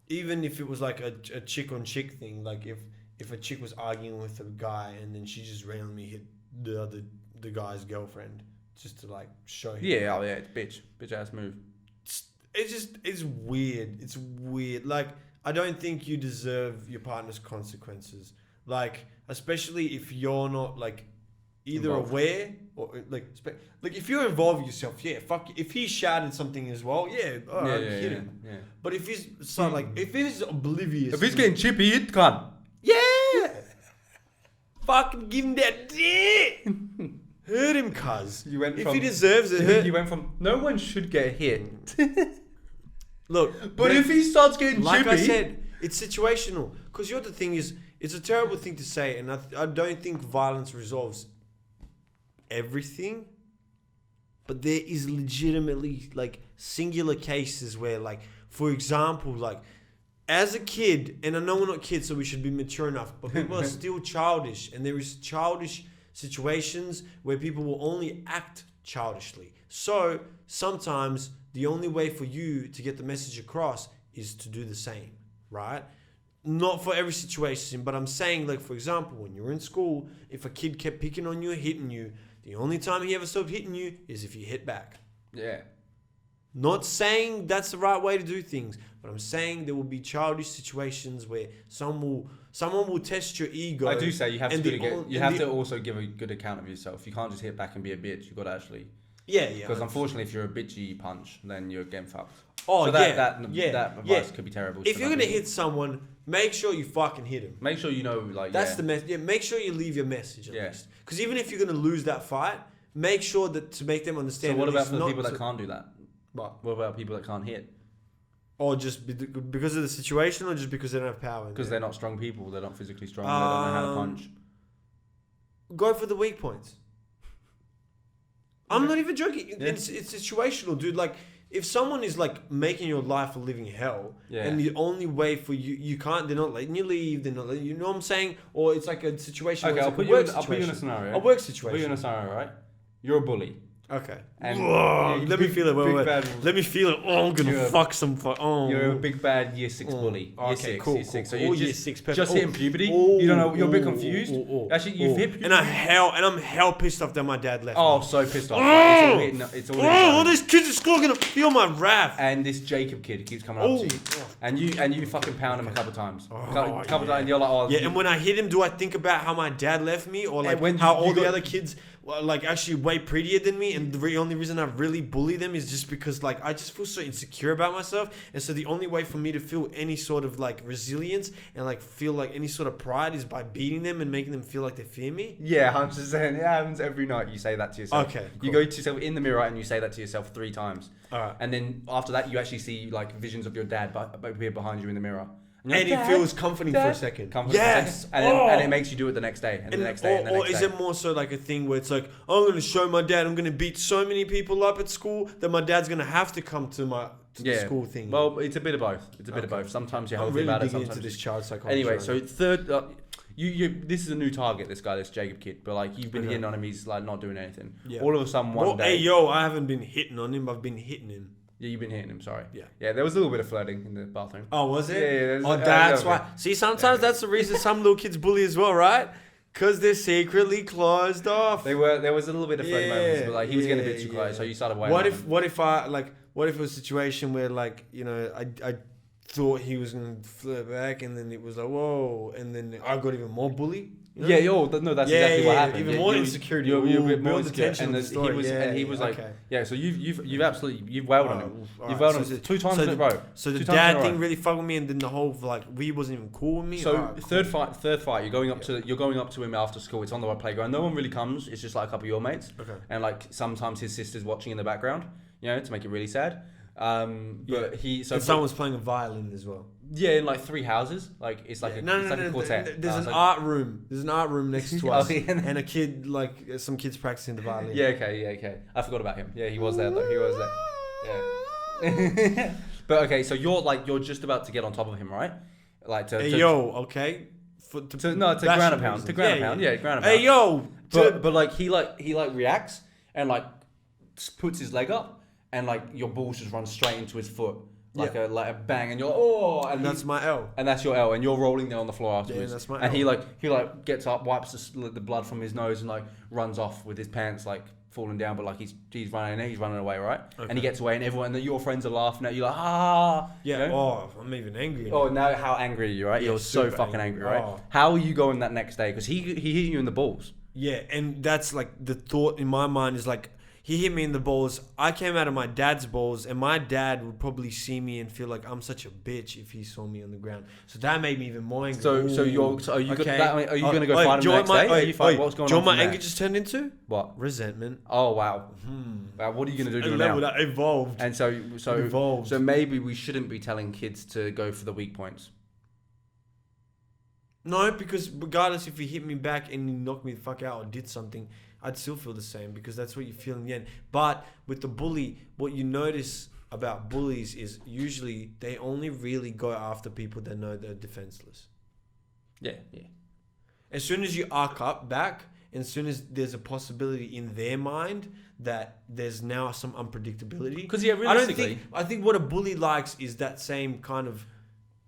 even if it was like a chick on chick thing, like if a chick was arguing with a guy and then she just randomly hit the guy's girlfriend just to like show him. Yeah, it's bitch ass move. It's weird. It's weird. Like, I don't think you deserve your partner's consequences. Like, especially if you're not like either involved. Aware or like if you're involved yourself, yeah, fuck. If he shouted something as well, hit him. Yeah. But if he's if he's oblivious, if he's getting chippy, it can't. Yeah. Fucking give him that dick. Hurt him, cuz. If he deserves it, you went from no one should get hit. Look, but if he starts getting like chippy, I said, it's situational. Because the thing is, it's a terrible thing to say, and I don't think violence resolves everything. But there is legitimately like singular cases where, like, for example, like as a kid, and I know we're not kids, so we should be mature enough, but people are still childish, and there is childish situations where people will only act childishly. So sometimes the only way for you to get the message across is to do the same, right? Not for every situation, but I'm saying, like, for example, when you're in school, if a kid kept picking on you, hitting you, the only time he ever stopped hitting you is if you hit back. Yeah. Not saying that's the right way to do things, but I'm saying there will be childish situations where someone will test your ego. I do say you have to also give a good account of yourself. You can't just hit back and be a bitch. You've got to actually. Yeah. Because unfortunately, if you're a bitchy punch, then you're getting fucked. Oh, so that advice could be terrible. If you're gonna hit someone, make sure you fucking hit him. Make sure you know, like, that's the message. Yeah, make sure you leave your message at least. Because even if you're gonna lose that fight, make sure that to make them understand. So what about for the people that can't do that? What about people that can't hit? Or just because of the situation, or just because they don't have power? Because they're not strong people. They're not physically strong. They don't know how to punch. Go for the weak points. I'm not even joking. It's situational, dude. Like, if someone is like making your life a living hell, and the only way for you can't, they're not letting you leave. They're not letting you know what I'm saying, or it's like a situation. Okay, I'll put you in a scenario. A work situation. Put you in a scenario, right? You're a bully. Okay. And let me feel it. Wait. Let me feel it. Oh, I'm gonna fuck some. You're a big bad year 6 bully. Okay, cool. So you're year 6. Just hitting puberty. You don't know. You're a bit confused. Actually, you've hit puberty. And I'm hell pissed off that my dad left. Oh, so pissed off. It's all all these kids at school are gonna feel my wrath. And this Jacob kid keeps coming up to you, and you fucking pound him a couple times. Couple times, and you're like, and when I hit him, do I think about how my dad left me, or like how all the other kids like actually way prettier than me, and the only reason I really bully them is just because like I just feel so insecure about myself, and so the only way for me to feel any sort of like resilience and like feel like any sort of pride is by beating them and making them feel like they fear me. Yeah, I'm just saying it happens every night. You say that to yourself. Okay, cool. You go to yourself in the mirror and you say that to yourself 3 times. All right. And then after that, you actually see like visions of your dad appear behind you in the mirror. And it feels comforting for a second. Yes. And it makes you do it the next day. And the next day. Or is it more so like a thing where it's like, I'm going to show my dad I'm going to beat so many people up at school that my dad's going to have to come to the school thing? Well, it's a bit of both. It's a bit of both. Sometimes you're healthy about it. Sometimes into this child psychology. Anyway, so third, this is a new target, this guy, this Jacob kid. But like, you've been hitting on him. He's like not doing anything. Yeah. All of a sudden one day. Hey, yo, I haven't been hitting on him. I've been hitting him. Yeah, you've been hitting him, sorry. Yeah. Yeah, there was a little bit of flirting in the bathroom. Oh, was it? Yeah. That's why. See, sometimes that's the reason some little kids bully as well, right? Because they're secretly closed off. There was a little bit of flirting moments, but like he was getting a bit too close, so you started waiting. What if it was a situation where like, you know, I thought he was going to flirt back, and then it was like, whoa, and then I got even more bully? You know? Yeah, that's exactly what happened. Even more insecurity. You're a bit more insecure. And he was like, so you've absolutely wailed on him. You've wailed on him 2 times in a row. So the dad thing really fucked with me, and then the whole like he wasn't even cool with me. So third fight, you're going up to him after school. It's on the playground. No one really comes. It's just like a couple of your mates. Okay. And like sometimes his sister's watching in the background, you know, to make it really sad. But someone's playing a violin as well. Yeah, in like 3 houses. Like it's like a quartet. There's an art room. There's an art room next to us, and a kid, like some kids practicing the violin. Yeah, okay. I forgot about him. Yeah, he was there though. He was there. Yeah. But okay, so you're just about to get on top of him, right? Like okay. To ground a pound. To ground a pound. Yeah, ground a pound. Hey yo. But like he reacts and like puts his leg up, and like your balls just run straight into his foot. Like a bang, and you're and that's my L, and that's your L, and you're rolling there on the floor afterwards. Yeah, that's my L. And he gets up, wipes the blood from his nose, and like runs off with his pants like falling down, but like he's running away, right? Okay. And he gets away, and your friends are laughing at you like yeah. You know? Oh, I'm even angry. Oh, now how angry are you, right? You're so fucking angry, right? Oh. How are you going that next day? Because he hit you in the balls. Yeah, and that's like the thought in my mind is like, he hit me in the balls. I came out of my dad's balls, and my dad would probably see me and feel like I'm such a bitch if he saw me on the ground. So that made me even more angry. Are you going to go fight him the next day? What's going on? Do you know what my anger just turned into? What? Resentment. Oh wow. Wow. What are you going to do now? That evolved. And so maybe we shouldn't be telling kids to go for the weak points. No, because regardless if he hit me back and he knocked me the fuck out or did something, I'd still feel the same, because that's what you feel in the end. But with the bully, what you notice about bullies is usually they only really go after people that know they're defenseless. Yeah. As soon as you arc up back, and as soon as there's a possibility in their mind that there's now some unpredictability. Because realistically, I think what a bully likes is that same kind of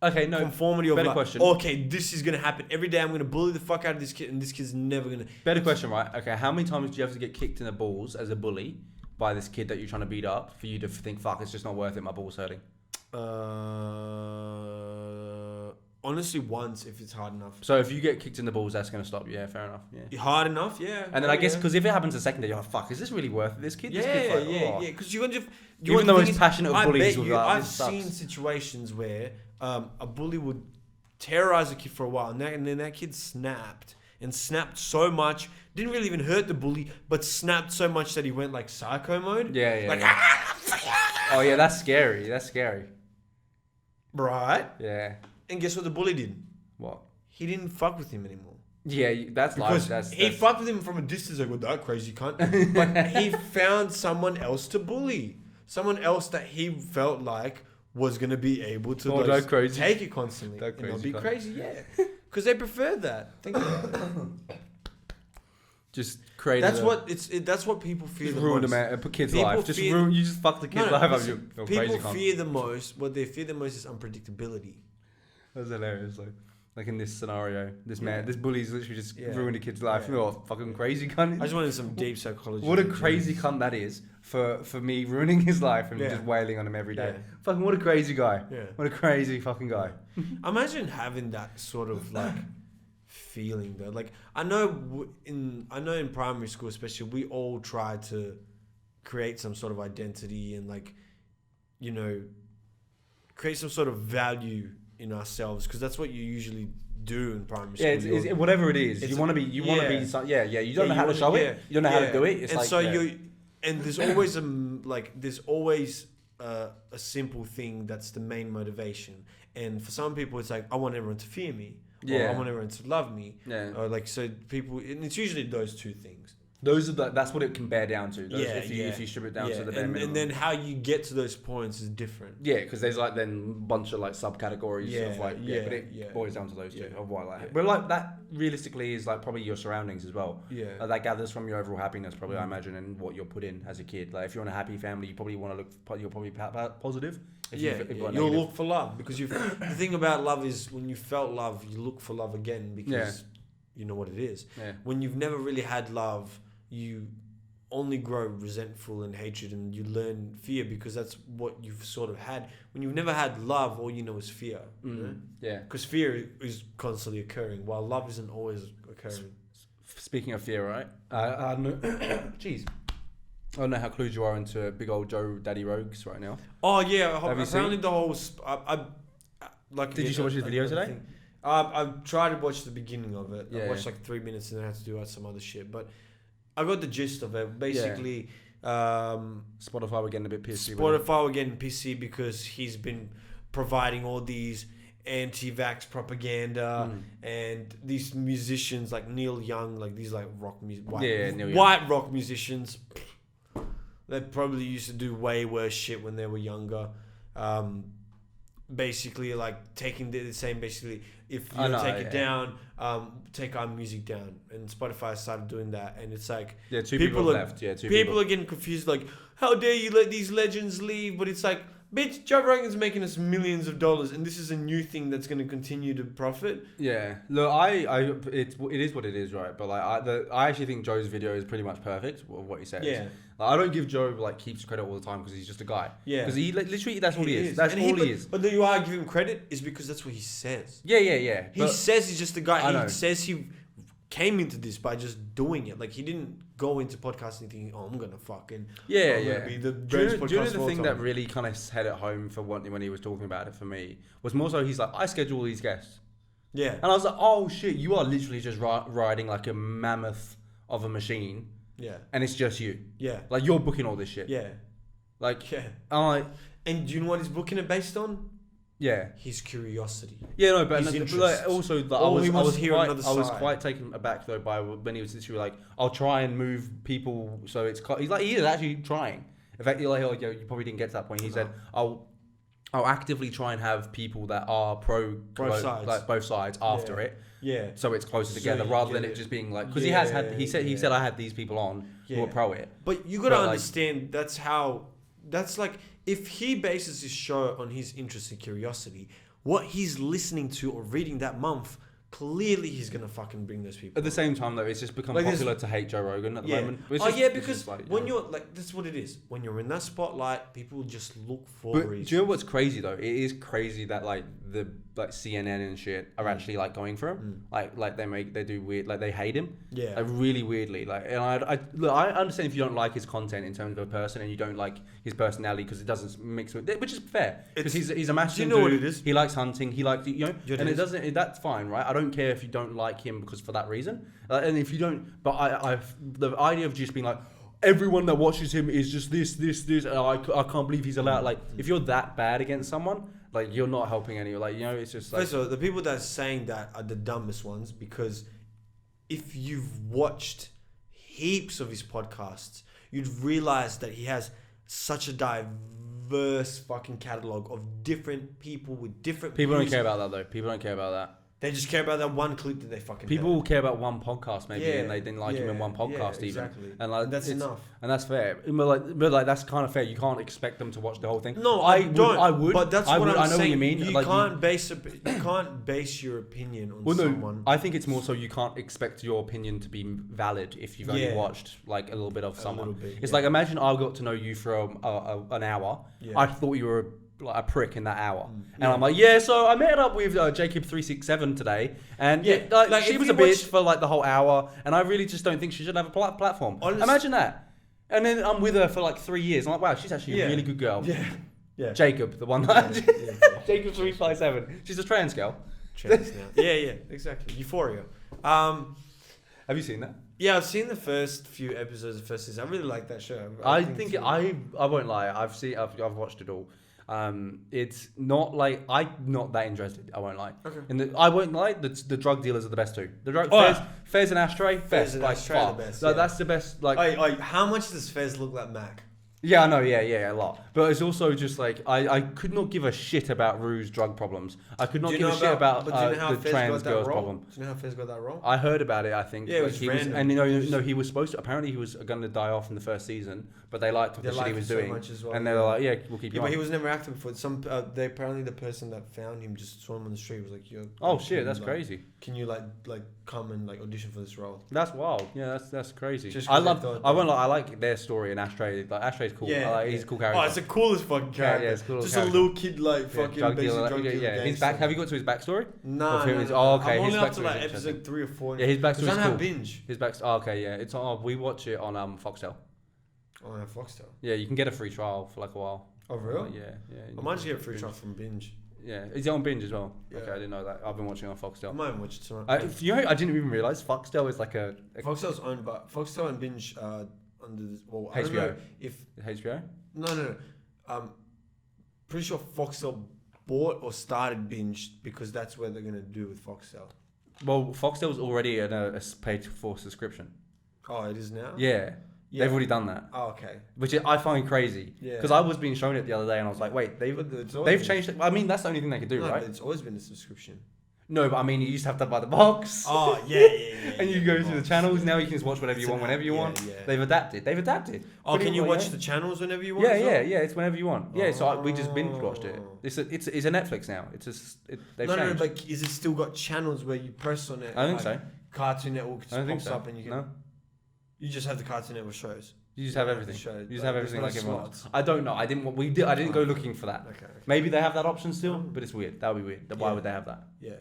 conformity of better question. Okay, this is going to happen. Every day I'm going to bully the fuck out of this kid, and this kid's never going to... Better question, right? Okay, how many times do you have to get kicked in the balls as a bully by this kid that you're trying to beat up for you to think, fuck, it's just not worth it, my ball's hurting? Honestly, once, if it's hard enough. So if you get kicked in the balls, that's going to stop you. Yeah, fair enough. Yeah. Hard enough, yeah. And then I guess, because if it happens a second day, you're like, fuck, is this really worth it? This kid? Yeah. Because you're going to... Even the most passionate of bullies will be like, I've seen situations where a bully would terrorize a kid for a while, and then that kid snapped and snapped so much. Didn't really even hurt the bully, but snapped so much that he went like psycho mode. Oh yeah, that's scary. That's scary. Right? Yeah. And guess what the bully did? What? He didn't fuck with him anymore. Yeah, that's life. He fucked with him from a distance. Like, what, that crazy cunt. But he found someone else to bully. Someone else that he felt like was going to be able to take it constantly. And not be crazy, yeah. Because they prefer that. Think about it. Just create. That's what people fear just the ruin most. A kid's life. You just fuck the kid's life up. People fear the most. What they fear the most is unpredictability. That's hilarious. Like in this scenario, this bully's literally just ruined a kid's life. Yeah. Oh, fucking crazy cunt. I just wanted some deep psychology. What a crazy cunt that is for me ruining his life and just wailing on him every day. Yeah. Fucking what a crazy guy. Yeah. What a crazy fucking guy. Imagine having that sort of like feeling though. Like I know in primary school especially, we all try to create some sort of identity and like, you know, create some sort of value in ourselves, because that's what you usually do in primary school. Yeah, it's whatever it is. You want to be. You don't know how to show it. You don't know how to do it. It's and like, so and there's always a simple thing that's the main motivation. And for some people, it's like, I want everyone to fear me. Or I want everyone to love me. Yeah. Or like, so people, and it's usually those two things. That's what it can bear down to. If you strip it down to the bare minimum. And then how you get to those points is different. Yeah, because there's like then a bunch of like subcategories of like but it boils down to those two of why like. But like that realistically is like probably your surroundings as well. Yeah. That gathers from your overall happiness probably, I imagine, and what you're put in as a kid. Like if you're in a happy family, you probably want to look. You're probably positive. You'll look for love, because the thing about love is when you felt love, you look for love again because you know what it is. Yeah. When you've never really had love, you only grow resentful and hatred, and you learn fear because that's what you've sort of had. When you've never had love, all you know is fear. You know? Yeah. Because fear is constantly occurring, while love isn't always occurring. Speaking of fear, right? Jeez. I don't know how clued you are into big old Joe Daddy Rogues right now. Oh yeah, apparently the whole. Did you watch his video today? I tried to watch the beginning of it. Yeah. I watched like 3 minutes and then I had to do some other shit, but I got the gist of it. Basically, Spotify were getting a bit pissy. Spotify were getting pissy because he's been providing all these anti-vax propaganda and these musicians like Neil Young, like these like white rock musicians. They probably used to do way worse shit when they were younger. Basically, like saying basically, if you take it down, take our music down. And Spotify started doing that, and it's like two people left. People are getting confused, like, how dare you let these legends leave? But it's like, bitch, Joe Rogan's making us millions of dollars, and this is a new thing that's going to continue to profit. Yeah, look, it is what it is, right? But like, I actually think Joe's video is pretty much perfect. What he says. Yeah. Like, I don't give Joe like heaps of credit all the time because he's just a guy. Yeah. Because he literally that's all he is. That's all he is. But the reason why I give him credit is because that's what he says. Yeah. He says he's just a guy. He says he came into this by just doing it. Like, he didn't go into podcasting thinking, oh, I'm gonna fucking be the greatest podcast. Do you know the thing that really kind of hit at home for when he was talking about it for me was more so he's like, I schedule all these guests. Yeah. And I was like, oh shit, you are literally just riding like a mammoth of a machine. Yeah. And it's just you. Yeah. Like, you're booking all this shit. Yeah. Like, yeah. I'm like, and do you know what he's booking it based on? Yeah. His curiosity. Yeah, no, but like, also, like, I was side. quite taken aback though by when he was literally like, I'll try and move people so it's. He's like, he is actually trying. In fact, like, you probably didn't get to that point. He said, I'll actively try and have people that are both sides after it. Yeah. So it's closer together rather than it just being like, because he said I had these people on who are pro it. But you got to understand that's like, if he bases his show on his interest and curiosity, what he's listening to or reading that month, clearly he's gonna fucking bring those people. At the same time, though, it's just become popular to hate Joe Rogan at the moment. Because when you're like, that's what it is. When you're in that spotlight, people just look for reasons. Do you know what's crazy though? It is crazy that like CNN and shit are actually like going for him. Like they do weird, like they hate him. Yeah. Like really weirdly. Like, and I understand if you don't like his content in terms of a person and you don't like his personality because it doesn't mix with it, which is fair because he's a massive. Do you know what it is? He likes hunting. He likes and it doesn't. That's fine, right? I don't don't care if you don't like him because for that reason. And if you don't, but the idea of just being like, everyone that watches him is just this, and I can't believe he's allowed. Like, if you're that bad against someone, like, you're not helping anyone. Like, it's just like... First of all, the people that are saying that are the dumbest ones, because if you've watched heaps of his podcasts, you'd realize that he has such a diverse fucking catalog of different people with different People don't care about that, though. People don't care about that. They just care about that one clip that they fucking People heard. care about one podcast, maybe, and they didn't like him in one podcast, even. Exactly. And like, that's enough. And that's fair. But like that's kind of fair. You can't expect them to watch the whole thing. No, I would. But that's what I'm saying. I know what you mean. You can't base your opinion on someone. I think it's more so you can't expect your opinion to be valid if you've only watched like a little bit of someone. It's like, imagine I got to know you for an hour. Yeah. I thought you were like a prick in that hour, and I'm like, so I met up with Jacob 367 today, and like she was a bitch for like the whole hour, and I really just don't think she should have a platform. Imagine that, and then I'm with her for like 3 years. I'm like, wow, she's actually a really good girl. Yeah. Jacob, the one that Jacob 357. She's a trans girl. Trans now. Yeah, exactly. Euphoria. Have you seen that? Yeah, I've seen the first few episodes of the first season. I really like that show. I think I won't lie. I've watched it all. It's not like I'm not that interested. I won't lie. Okay. And I won't lie. The drug dealers are the best too. The drug Fez and Ashtray. Fez and Ashtray are the best. That's the best. Like, how much does Fez look like Mac? Yeah, I know. Yeah, a lot. But it's also just like I could not give a shit about Rue's drug problems. I could not give a shit about the trans girls problem. Do you know how Fez got that role? I heard about it. I think. Yeah, it was random. And he was supposed to. Apparently, he was going to die off in the first season, but they liked what the shit he was doing, and they were like, "Yeah, we'll keep you." Yeah, but he was never active before. Apparently the person that found him just saw him on the street. Was like, "Yo." Oh shit, that's crazy. Can you like come and like audition for this role? That's wild. Yeah, that's crazy. I like their story and Ashtray. Like, Ashtray's cool. Yeah, he's a cool character. Oh, it's the coolest fucking character. Yeah, it's cool. Just a little kid like fucking drug basic dealer. drug dealer. Yeah, his back. Have you got to his backstory? No. Oh, okay. I'm his only up to backstory like episode 3 or 4. Yeah, his backstory is cool. Binge. His backstory. Oh, okay, yeah. It's on. We watch it on Foxtel. Oh, yeah, Foxtel. Yeah, you can get a free trial for like a while. Oh, really? Yeah. I might just get a free trial from Binge. Yeah, is it on Binge as well? Yeah. Okay, I didn't know that. I've been watching it on Foxtel. I might watch it tonight. I didn't even realize Foxtel is like a Foxtel's owned by Foxtel and Binge under this. Well, I HBO. don't know if HBO. No. Pretty sure Foxtel bought or started Binge because that's what they're gonna do with Foxtel. Well, Foxtel's already a paid for subscription. Oh, it is now. Yeah. They've already done that. Oh, okay. Which I find crazy. Yeah. Because I was being shown it the other day and I was like, wait, they've changed it. I mean, that's the only thing they could do, right? It's always been a subscription. No, but I mean, you used to have to buy the box. Oh, yeah. And you go to the channels. Now you can just watch whatever you want, whenever you want. Yeah. They've adapted. Oh, can you watch the channels whenever you want? Yeah. It's whenever you want. Yeah, so we just binge watched it. It's a Netflix now. They've changed. No, but is it still got channels where you press on it? I think so. Cartoon Network just pops up and you can... No. You just have the Cartoon Network shows. You just have everything. You just have everything like everyone else. I don't know. I didn't go looking for that. Okay. Maybe they have that option still, but it's weird. That would be weird. Why would they have that? Yeah.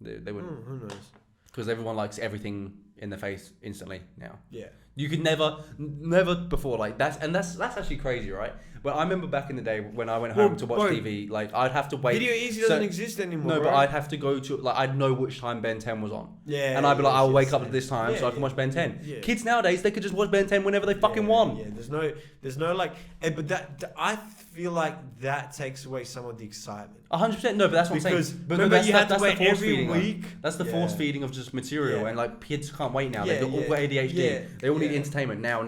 They wouldn't. Who knows? Because everyone likes everything in the face instantly now. Yeah. You could never before like that's actually crazy, right? But I remember back in the day when I went home to watch TV, like I'd have to wait. Video Easy doesn't exist anymore. No, but I'd have to go to like I'd know which time Ben 10 was on. Yeah. And I'd be like, I'll wake up at this time so I can watch Ben 10. Yeah. Kids nowadays they could just watch Ben 10 whenever they fucking want. Yeah. There's no like, but that I feel like that takes away some of the excitement. 100%. No, but that's what I'm saying. But remember, you had to wait every week. That's the force feeding of just material, and like kids can't wait now. They've all got ADHD. Yeah. They all need entertainment now.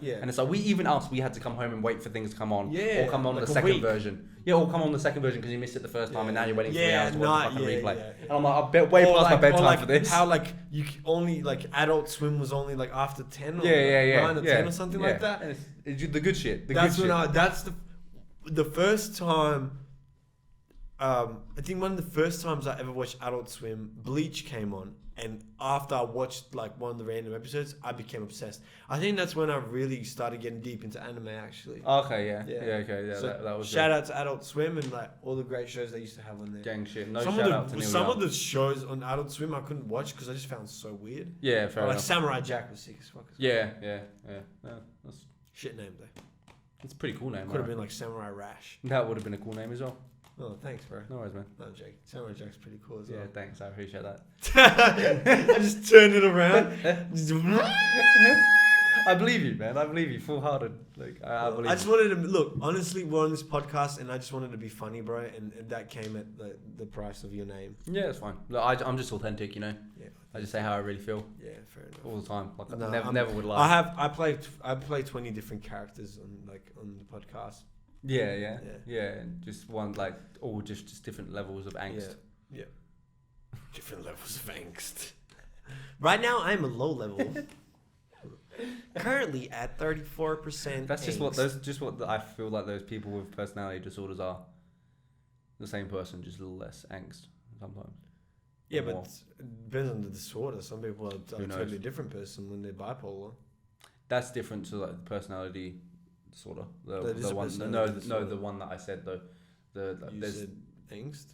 Yeah. And it's like we had to come home and wait for things to come on. Yeah. Or come on like the second version. Yeah, or come on the second version because you missed it the first time and now you're waiting 3 hours to watch the fucking replay. Yeah. And I'm like, I bet way past my bedtime for this. How like you only like Adult Swim was only like after 10 or 9 or 10 or something like that. And it's the good shit. That's the first time. I think one of the first times I ever watched Adult Swim, Bleach came on, and after I watched like one of the random episodes, I became obsessed. I think that's when I really started getting deep into anime, actually. Okay, yeah. So that was shout out to Adult Swim and like all the great shows they used to have on there. Gang shit. Some of the shows on Adult Swim I couldn't watch because I just found it so weird. Yeah, fair enough. Like Samurai Jack was sick as fuck. Yeah. That's shit name though. It's a pretty cool name. Could have been like Samurai Rash. That would have been a cool name as well. Oh, thanks, bro. No worries, man. No, Jake. Samurai Jack's pretty cool as well. Yeah, thanks. I appreciate that. I just turned it around. I believe you, man. I believe you, full-hearted. Like I believe. I just wanted to look. Honestly, we're on this podcast, and I just wanted to be funny, bro. And that came at the price of your name. Yeah, it's fine. Look, I'm just authentic, you know. Yeah. I just say how I really feel. Yeah, fair enough. All the time. Like No, I never would lie. I play 20 different characters on the podcast. Yeah. And just one all just different levels of angst. Yeah. Different levels of angst. Right now, I'm a low level. Currently at 34%. That's just what I feel like those people with personality disorders are. The same person, just a little less angst sometimes. Yeah, but it depends on the disorder. Some people are a totally different person when they're bipolar. That's different to like the personality disorder. The one that I said though. You said angst?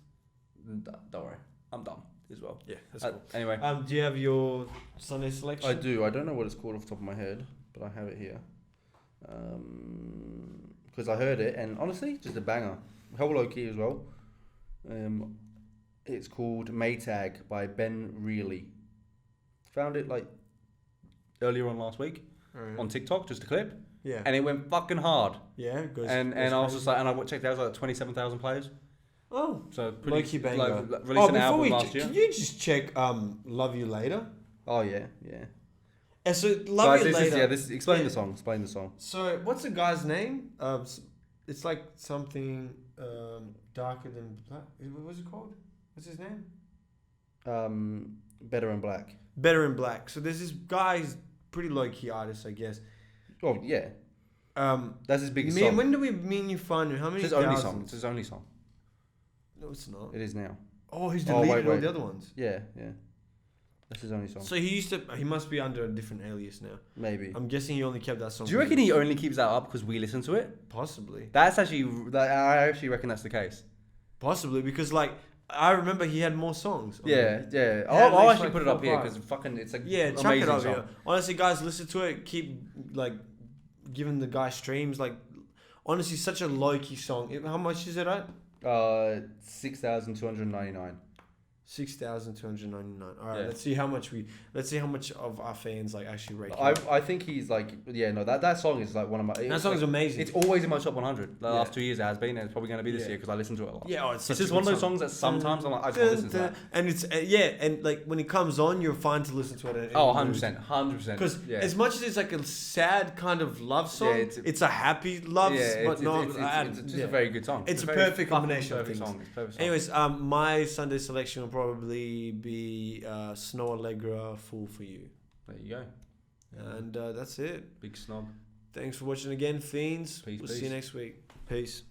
Don't worry, I'm dumb as well. Yeah, that's cool. Anyway, do you have your Sunday selection? I do. I don't know what it's called off the top of my head, but I have it here. Because I heard it, and honestly, just a banger. Hell low key as well. It's called Maytag by Ben Reilly. Found it like earlier on last week on TikTok, just a clip. Yeah. And it went fucking hard. Yeah, it goes. And I was just like, and I checked out, it was like 27,000 players. Oh, so pretty low-key banger. Released an album last year. Can you just check Love You Later? Oh yeah. And so Love You Later. Explain the song. So what's the guy's name? It's like something darker than black. What's it called? What's his name? Better in Black. Better in Black. So there's this guy's pretty low key artist, I guess. Oh yeah. That's his biggest song. song. When do we mean you find him? How many? It's his only song. It's his only song. No, it's not. It is now. Oh, he's deleted all the other ones. Yeah. That's his only song. So he must be under a different alias now. Maybe. I'm guessing he only kept that song. Do you reckon he only keeps that up because we listen to it? Possibly. That's actually. I actually reckon that's the case. Possibly because I remember he had more songs. Yeah. I'll actually put it up here because fucking it's like chuck it up here. Honestly, guys, listen to it. Keep giving the guy streams. Honestly, such a low key song. How much is it at? 6,299. 6,299. All right, let's see how much of our fans actually rate. I think he's that song is one of my. That song is amazing. It's always in my top 100. The last 2 years it has been, and it's probably going to be this year because I listen to it a lot. Yeah, it's just one of those songs that sometimes I'm like, I just want to listen to that. And it's and when it comes on, you're fine to listen to it. 100%. Because as much as it's a sad kind of love song, it's a happy love. It's just a very good song. It's a perfect combination of things. Anyways, my Sunday selection will probably be Snow Allegra, Fool for You. There you go. And that's it. Big snob. Thanks for watching again, fiends. Peace. See you next week. Peace.